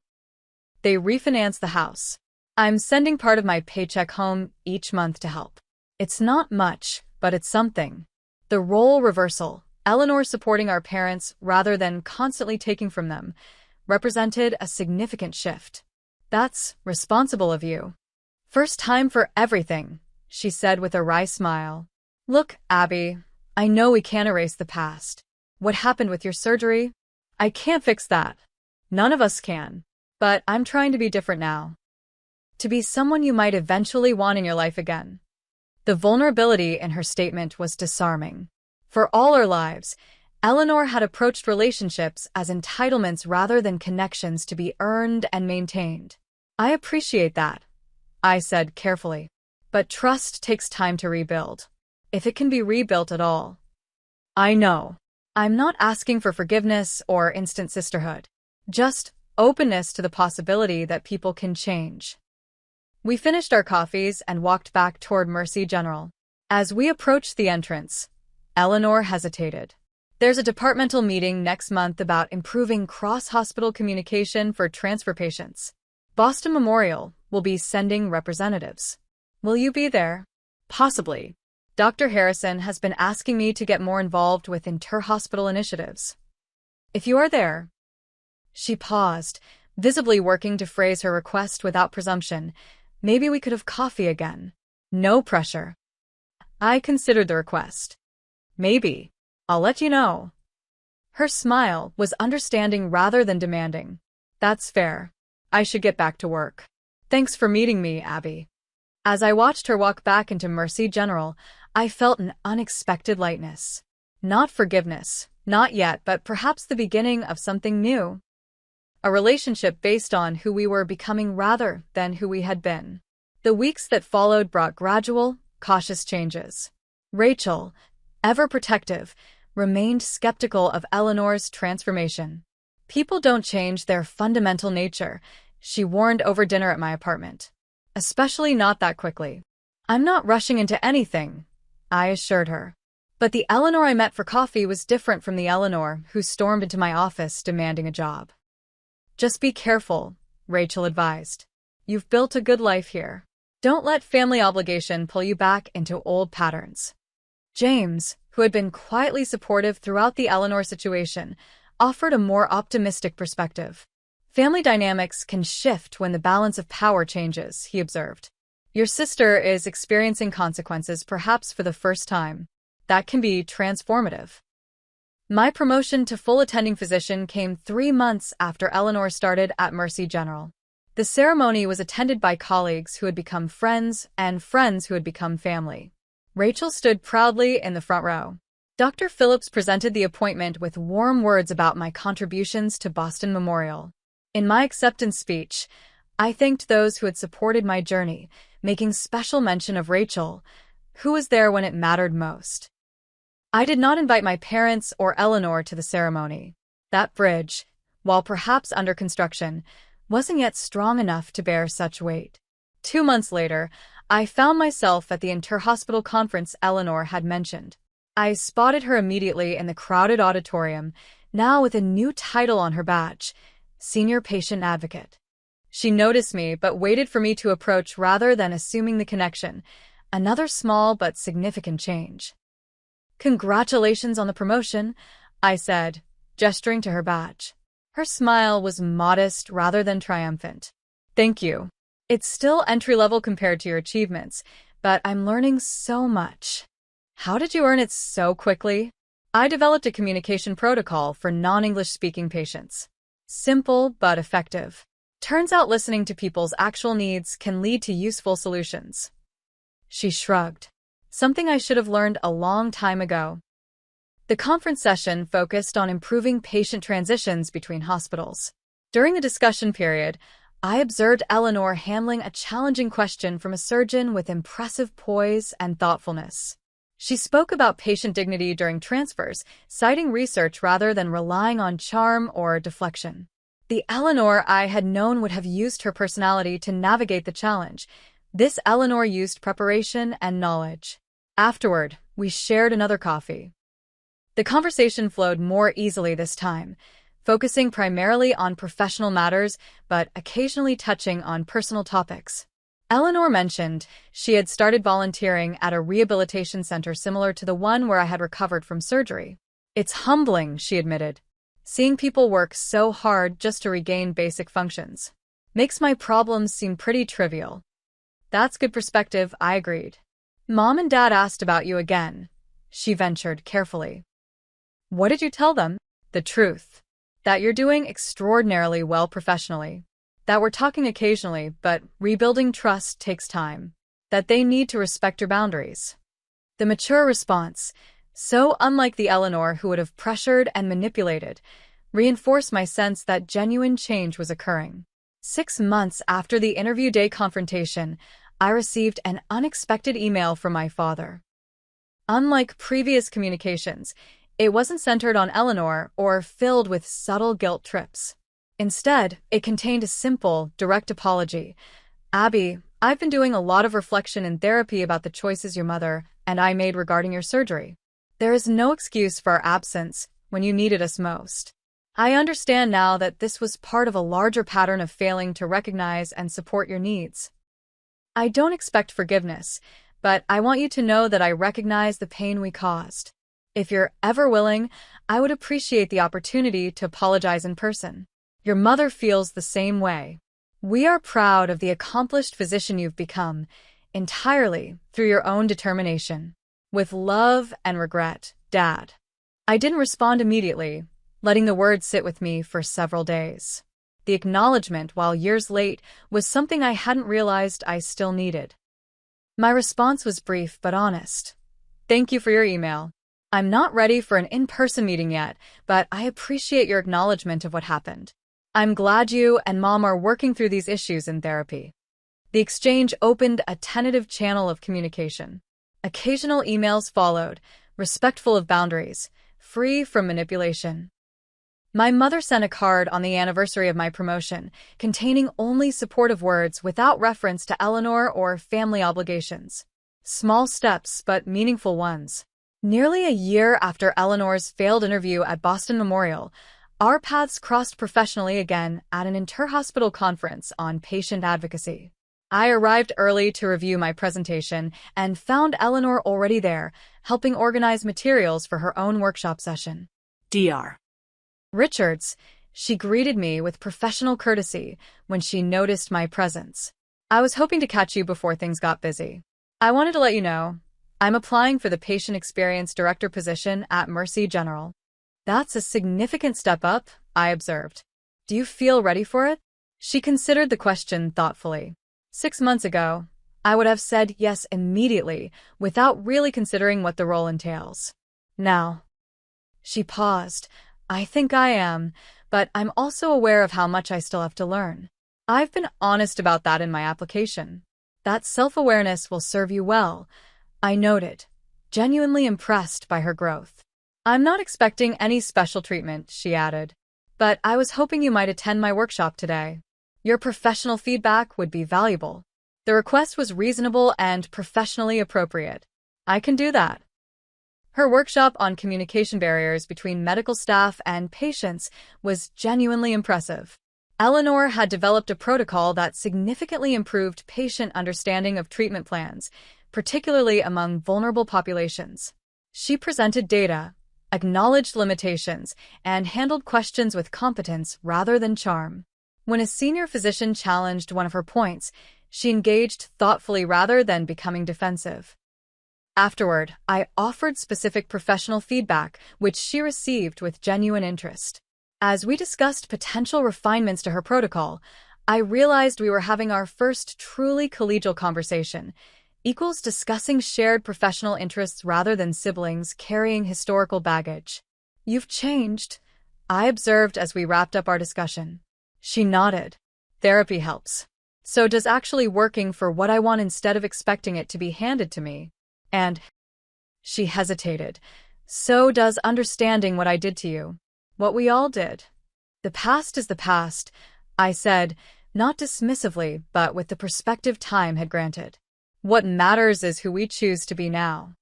Speaker 1: They refinanced the house. I'm sending part of my paycheck home each month to help. It's not much, but it's something." The role reversal, Eleanor supporting our parents rather than constantly taking from them, represented a significant shift. "That's responsible of you." "First time for everything," she said with a wry smile. "Look, Abby, I know we can't erase the past. What happened with your surgery? I can't fix that. None of us can. But I'm trying to be different now. To be someone you might eventually want in your life again." The vulnerability in her statement was disarming. For all our lives, Eleanor had approached relationships as entitlements rather than connections to be earned and maintained. "I appreciate that," I said carefully. "But trust takes time to rebuild. If it can be rebuilt at all." "I know. I'm not asking for forgiveness or instant sisterhood. Just openness to the possibility that people can change." We finished our coffees and walked back toward Mercy General. As we approached the entrance, Eleanor hesitated. "There's a departmental meeting next month about improving cross-hospital communication for transfer patients. Boston Memorial will be sending representatives. Will you be there?" "Possibly. Dr. Harrison has been asking me to get more involved with inter-hospital initiatives." "If you are there." She paused, visibly working to phrase her request without presumption. "Maybe we could have coffee again." "No pressure." I considered the request. "Maybe. I'll let you know." Her smile was understanding rather than demanding. "That's fair. I should get back to work. Thanks for meeting me, Abby." As I watched her walk back into Mercy General, I felt an unexpected lightness. Not forgiveness, not yet, but perhaps the beginning of something new. A relationship based on who we were becoming rather than who we had been. The weeks that followed brought gradual, cautious changes. Rachel, ever protective, remained skeptical of Eleanor's transformation. "People don't change their fundamental nature," she warned over dinner at my apartment. "Especially not that quickly." "I'm not rushing into anything," I assured her. But the Eleanor I met for coffee was different from the Eleanor who stormed into my office demanding a job. "Just be careful," Rachel advised. "You've built a good life here. Don't let family obligation pull you back into old patterns." James, who had been quietly supportive throughout the Eleanor situation, offered a more optimistic perspective. "Family dynamics can shift when the balance of power changes," he observed. "Your sister is experiencing consequences perhaps for the first time. That can be transformative." My promotion to full attending physician came 3 months after Eleanor started at Mercy General. The ceremony was attended by colleagues who had become friends and friends who had become family. Rachel stood proudly in the front row. Dr. Phillips presented the appointment with warm words about my contributions to Boston Memorial. In my acceptance speech, I thanked those who had supported my journey, making special mention of Rachel, who was there when it mattered most. I did not invite my parents or Eleanor to the ceremony. That bridge, while perhaps under construction, wasn't yet strong enough to bear such weight. 2 months later, I found myself at the inter-hospital conference Eleanor had mentioned. I spotted her immediately in the crowded auditorium, now with a new title on her badge, Senior Patient Advocate. She noticed me but waited for me to approach rather than assuming the connection, another small but significant change. "Congratulations on the promotion," I said, gesturing to her badge. Her smile was modest rather than triumphant. "Thank you. It's still entry-level compared to your achievements, but I'm learning so much." "How did you earn it so quickly?" "I developed a communication protocol for non-English speaking patients. Simple but effective. Turns out listening to people's actual needs can lead to useful solutions." She shrugged. "Something I should have learned a long time ago." The conference session focused on improving patient transitions between hospitals. During the discussion period, I observed Eleanor handling a challenging question from a surgeon with impressive poise and thoughtfulness. She spoke about patient dignity during transfers, citing research rather than relying on charm or deflection. The Eleanor I had known would have used her personality to navigate the challenge. This Eleanor used preparation and knowledge. Afterward, we shared another coffee. The conversation flowed more easily this time, focusing primarily on professional matters but occasionally touching on personal topics. Eleanor mentioned she had started volunteering at a rehabilitation center similar to the one where I had recovered from surgery. "It's humbling," she admitted. "Seeing people work so hard just to regain basic functions. Makes my problems seem pretty trivial." "That's good perspective," I agreed. "Mom and Dad asked about you again," she ventured carefully. "What did you tell them?" "The truth. That you're doing extraordinarily well professionally. That we're talking occasionally, but rebuilding trust takes time. That they need to respect your boundaries." The mature response, so unlike the Eleanor who would have pressured and manipulated, reinforced my sense that genuine change was occurring. 6 months after the interview day confrontation, I received an unexpected email from my father. Unlike previous communications, it wasn't centered on Eleanor or filled with subtle guilt trips. Instead, it contained a simple, direct apology. "Abby, I've been doing a lot of reflection and therapy about the choices your mother and I made regarding your surgery. There is no excuse for our absence when you needed us most. I understand now that this was part of a larger pattern of failing to recognize and support your needs. I don't expect forgiveness, but I want you to know that I recognize the pain we caused. If you're ever willing, I would appreciate the opportunity to apologize in person. Your mother feels the same way. We are proud of the accomplished physician you've become, entirely through your own determination. With love and regret, Dad." I didn't respond immediately, letting the words sit with me for several days. The acknowledgement, while years late, was something I hadn't realized I still needed. My response was brief but honest. "Thank you for your email. I'm not ready for an in-person meeting yet, but I appreciate your acknowledgement of what happened. I'm glad you and Mom are working through these issues in therapy." The exchange opened a tentative channel of communication. Occasional emails followed, respectful of boundaries, free from manipulation. My mother sent a card on the anniversary of my promotion, containing only supportive words without reference to Eleanor or family obligations. Small steps, but meaningful ones. Nearly a year after Eleanor's failed interview at Boston Memorial, our paths crossed professionally again at an inter-hospital conference on patient advocacy. I arrived early to review my presentation and found Eleanor already there, helping organize materials for her own workshop session.
Speaker 2: Dr.
Speaker 1: Richards, she greeted me with professional courtesy when she noticed my presence. I was hoping to catch you before things got busy. I wanted to let you know, I'm applying for the Patient Experience Director position at Mercy General. That's a significant step up, I observed. Do you feel ready for it? She considered the question thoughtfully. 6 months ago, I would have said yes immediately, without really considering what the role entails. Now, she paused. I think I am, but I'm also aware of how much I still have to learn. I've been honest about that in my application. That self-awareness will serve you well, I noted, genuinely impressed by her growth. I'm not expecting any special treatment, she added, but I was hoping you might attend my workshop today. Your professional feedback would be valuable. The request was reasonable and professionally appropriate. I can do that. Her workshop on communication barriers between medical staff and patients was genuinely impressive. Eleanor had developed a protocol that significantly improved patient understanding of treatment plans, particularly among vulnerable populations. She presented data, acknowledged limitations, and handled questions with competence rather than charm. When a senior physician challenged one of her points, she engaged thoughtfully rather than becoming defensive. Afterward, I offered specific professional feedback, which she received with genuine interest. As we discussed potential refinements to her protocol, I realized we were having our first truly collegial conversation, equals discussing shared professional interests rather than siblings carrying historical baggage. You've changed, I observed as we wrapped up our discussion. She nodded. Therapy helps. So does actually working for what I want instead of expecting it to be handed to me. And she hesitated. So does understanding what I did to you. What we all did. The past is the past, I said, not dismissively, but with the perspective time had granted. What matters is who we choose to be now.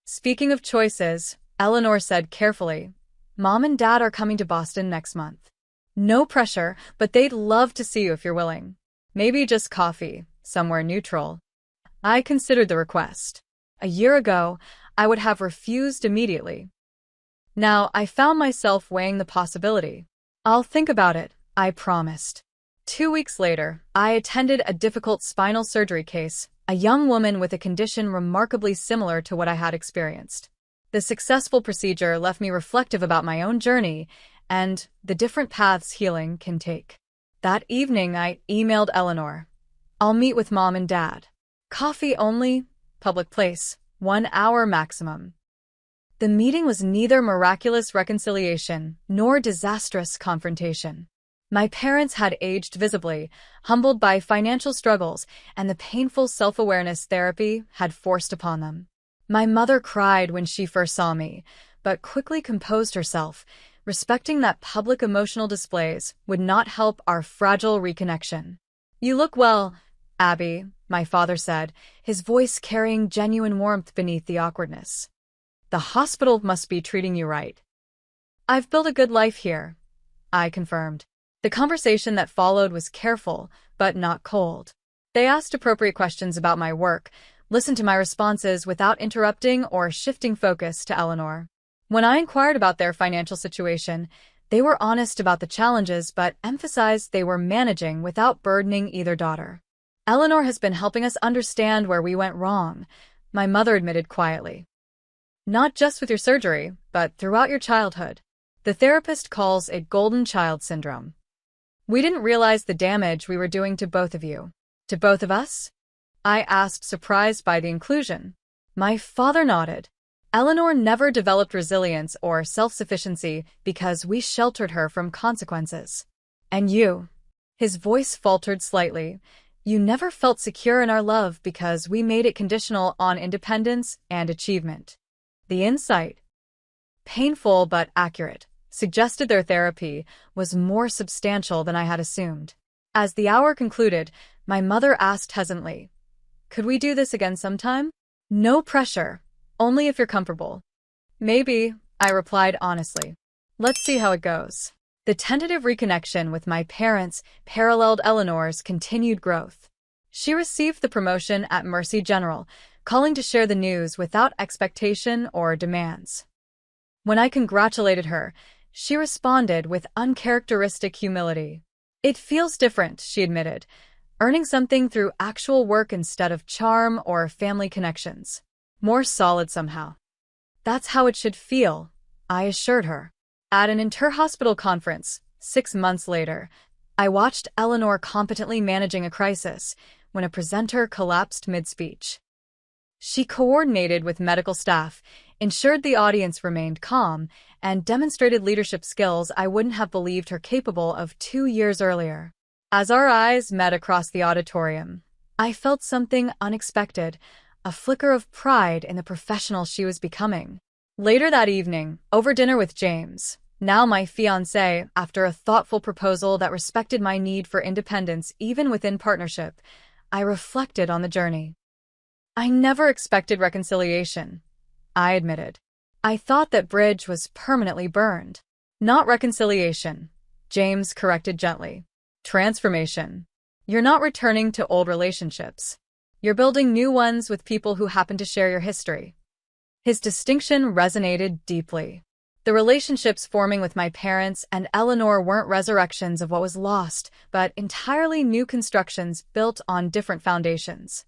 Speaker 1: Speaking of choices, Eleanor said carefully, Mom and Dad are coming to Boston next month. No pressure, but they'd love to see you if you're willing. Maybe just coffee, somewhere neutral. I considered the request. A year ago, I would have refused immediately. Now, I found myself weighing the possibility. I'll think about it, I promised. 2 weeks later, I attended a difficult spinal surgery case, a young woman with a condition remarkably similar to what I had experienced. The successful procedure left me reflective about my own journey and the different paths healing can take. That evening, I emailed Eleanor. I'll meet with Mom and Dad. Coffee only, public place, 1 hour maximum. The meeting was neither miraculous reconciliation nor disastrous confrontation. My parents had aged visibly, humbled by financial struggles and the painful self-awareness therapy had forced upon them. My mother cried when she first saw me, but quickly composed herself, respecting that public emotional displays would not help our fragile reconnection. You look well, Abby, my father said, his voice carrying genuine warmth beneath the awkwardness. The hospital must be treating you right. I've built a good life here, I confirmed. The conversation that followed was careful, but not cold. They asked appropriate questions about my work, listened to my responses without interrupting or shifting focus to Eleanor. When I inquired about their financial situation, they were honest about the challenges but emphasized they were managing without burdening either daughter. Eleanor has been helping us understand where we went wrong, my mother admitted quietly. Not just with your surgery, but throughout your childhood. The therapist calls it golden child syndrome. We didn't realize the damage we were doing to both of you. To both of us? I asked, surprised by the inclusion. My father nodded. Eleanor never developed resilience or self-sufficiency because we sheltered her from consequences. And you? His voice faltered slightly. You never felt secure in our love because we made it conditional on independence and achievement. The insight. painful but accurate, suggested their therapy was more substantial than I had assumed. As the hour concluded, my mother asked hesitantly, "Could we do this again sometime?" "No pressure, only if you're comfortable." "Maybe," I replied honestly. "Let's see how it goes." The tentative reconnection with my parents paralleled Eleanor's continued growth. She received the promotion at Mercy General, calling to share the news without expectation or demands. When I congratulated her, she responded with uncharacteristic humility. "It feels different," she admitted, "earning something through actual work instead of charm or family connections. More solid somehow." "That's how it should feel," I assured her. At an inter-hospital conference, 6 months later, I watched Eleanor competently managing a crisis when a presenter collapsed mid-speech. She coordinated with medical staff, ensured the audience remained calm, and demonstrated leadership skills I wouldn't have believed her capable of 2 years earlier. As our eyes met across the auditorium, I felt something unexpected, a flicker of pride in the professional she was becoming. Later that evening, over dinner with James, now my fiancé, after a thoughtful proposal that respected my need for independence even within partnership, I reflected on the journey. "I never expected reconciliation," I admitted. "I thought that bridge was permanently burned." "Not reconciliation," James corrected gently. "Transformation. You're not returning to old relationships. You're building new ones with people who happen to share your history." His distinction resonated deeply. The relationships forming with my parents and Eleanor weren't resurrections of what was lost, but entirely new constructions built on different foundations.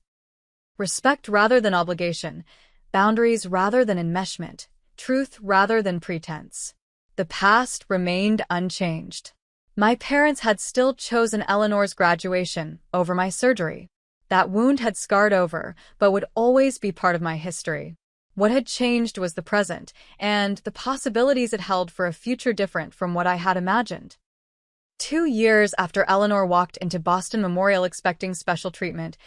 Speaker 1: Respect rather than obligation, boundaries rather than enmeshment, truth rather than pretense. The past remained unchanged. My parents had still chosen Eleanor's graduation over my surgery. That wound had scarred over, but would always be part of my history. What had changed was the present, and the possibilities it held for a future different from what I had imagined. 2 years after Eleanor walked into Boston Memorial expecting special treatment,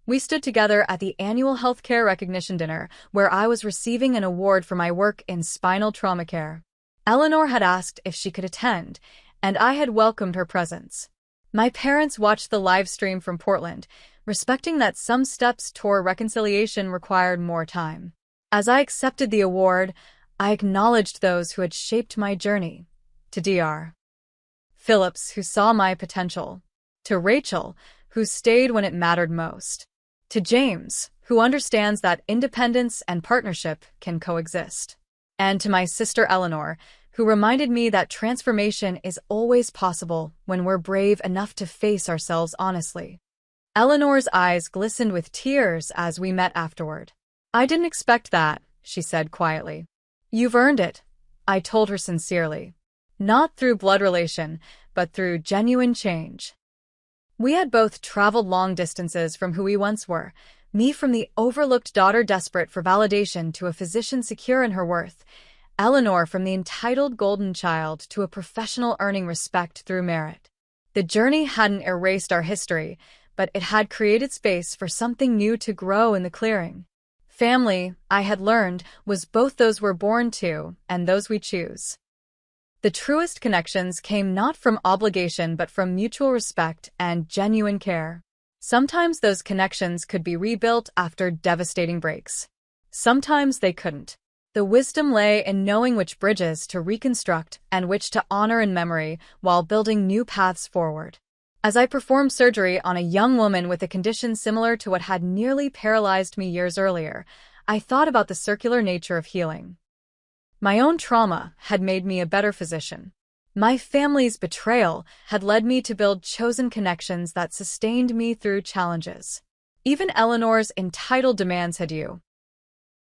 Speaker 1: we stood together at the annual healthcare recognition dinner, where I was receiving an award for my work in spinal trauma care. Eleanor had asked if she could attend, and I had welcomed her presence. My parents watched the live stream from Portland, respecting that some steps toward reconciliation required more time. As I accepted the award, I acknowledged those who had shaped my journey. To Dr. Phillips, who saw my potential. To Rachel, who stayed when it mattered most. To James, who understands that independence and partnership can coexist. And to my sister Eleanor, who reminded me that transformation is always possible when we're brave enough to face ourselves honestly. Eleanor's eyes glistened with tears as we met afterward. "I didn't expect that," she said quietly. "You've earned it," I told her sincerely. Not through blood relation, but through genuine change. We had both traveled long distances from who we once were, me from the overlooked daughter desperate for validation to a physician secure in her worth, Eleanor from the entitled golden child to a professional earning respect through merit. The journey hadn't erased our history, but it had created space for something new to grow in the clearing. Family, I had learned, was both those we're born to and those we choose. The truest connections came not from obligation but from mutual respect and genuine care. Sometimes those connections could be rebuilt after devastating breaks. Sometimes they couldn't. The wisdom lay in knowing which bridges to reconstruct and which to honor in memory while building new paths forward. As I performed surgery on a young woman with a condition similar to what had nearly paralyzed me years earlier, I thought about the circular nature of healing. My own trauma had made me a better physician. My family's betrayal had led me to build chosen connections that sustained me through challenges. Even Eleanor's entitled demands had you.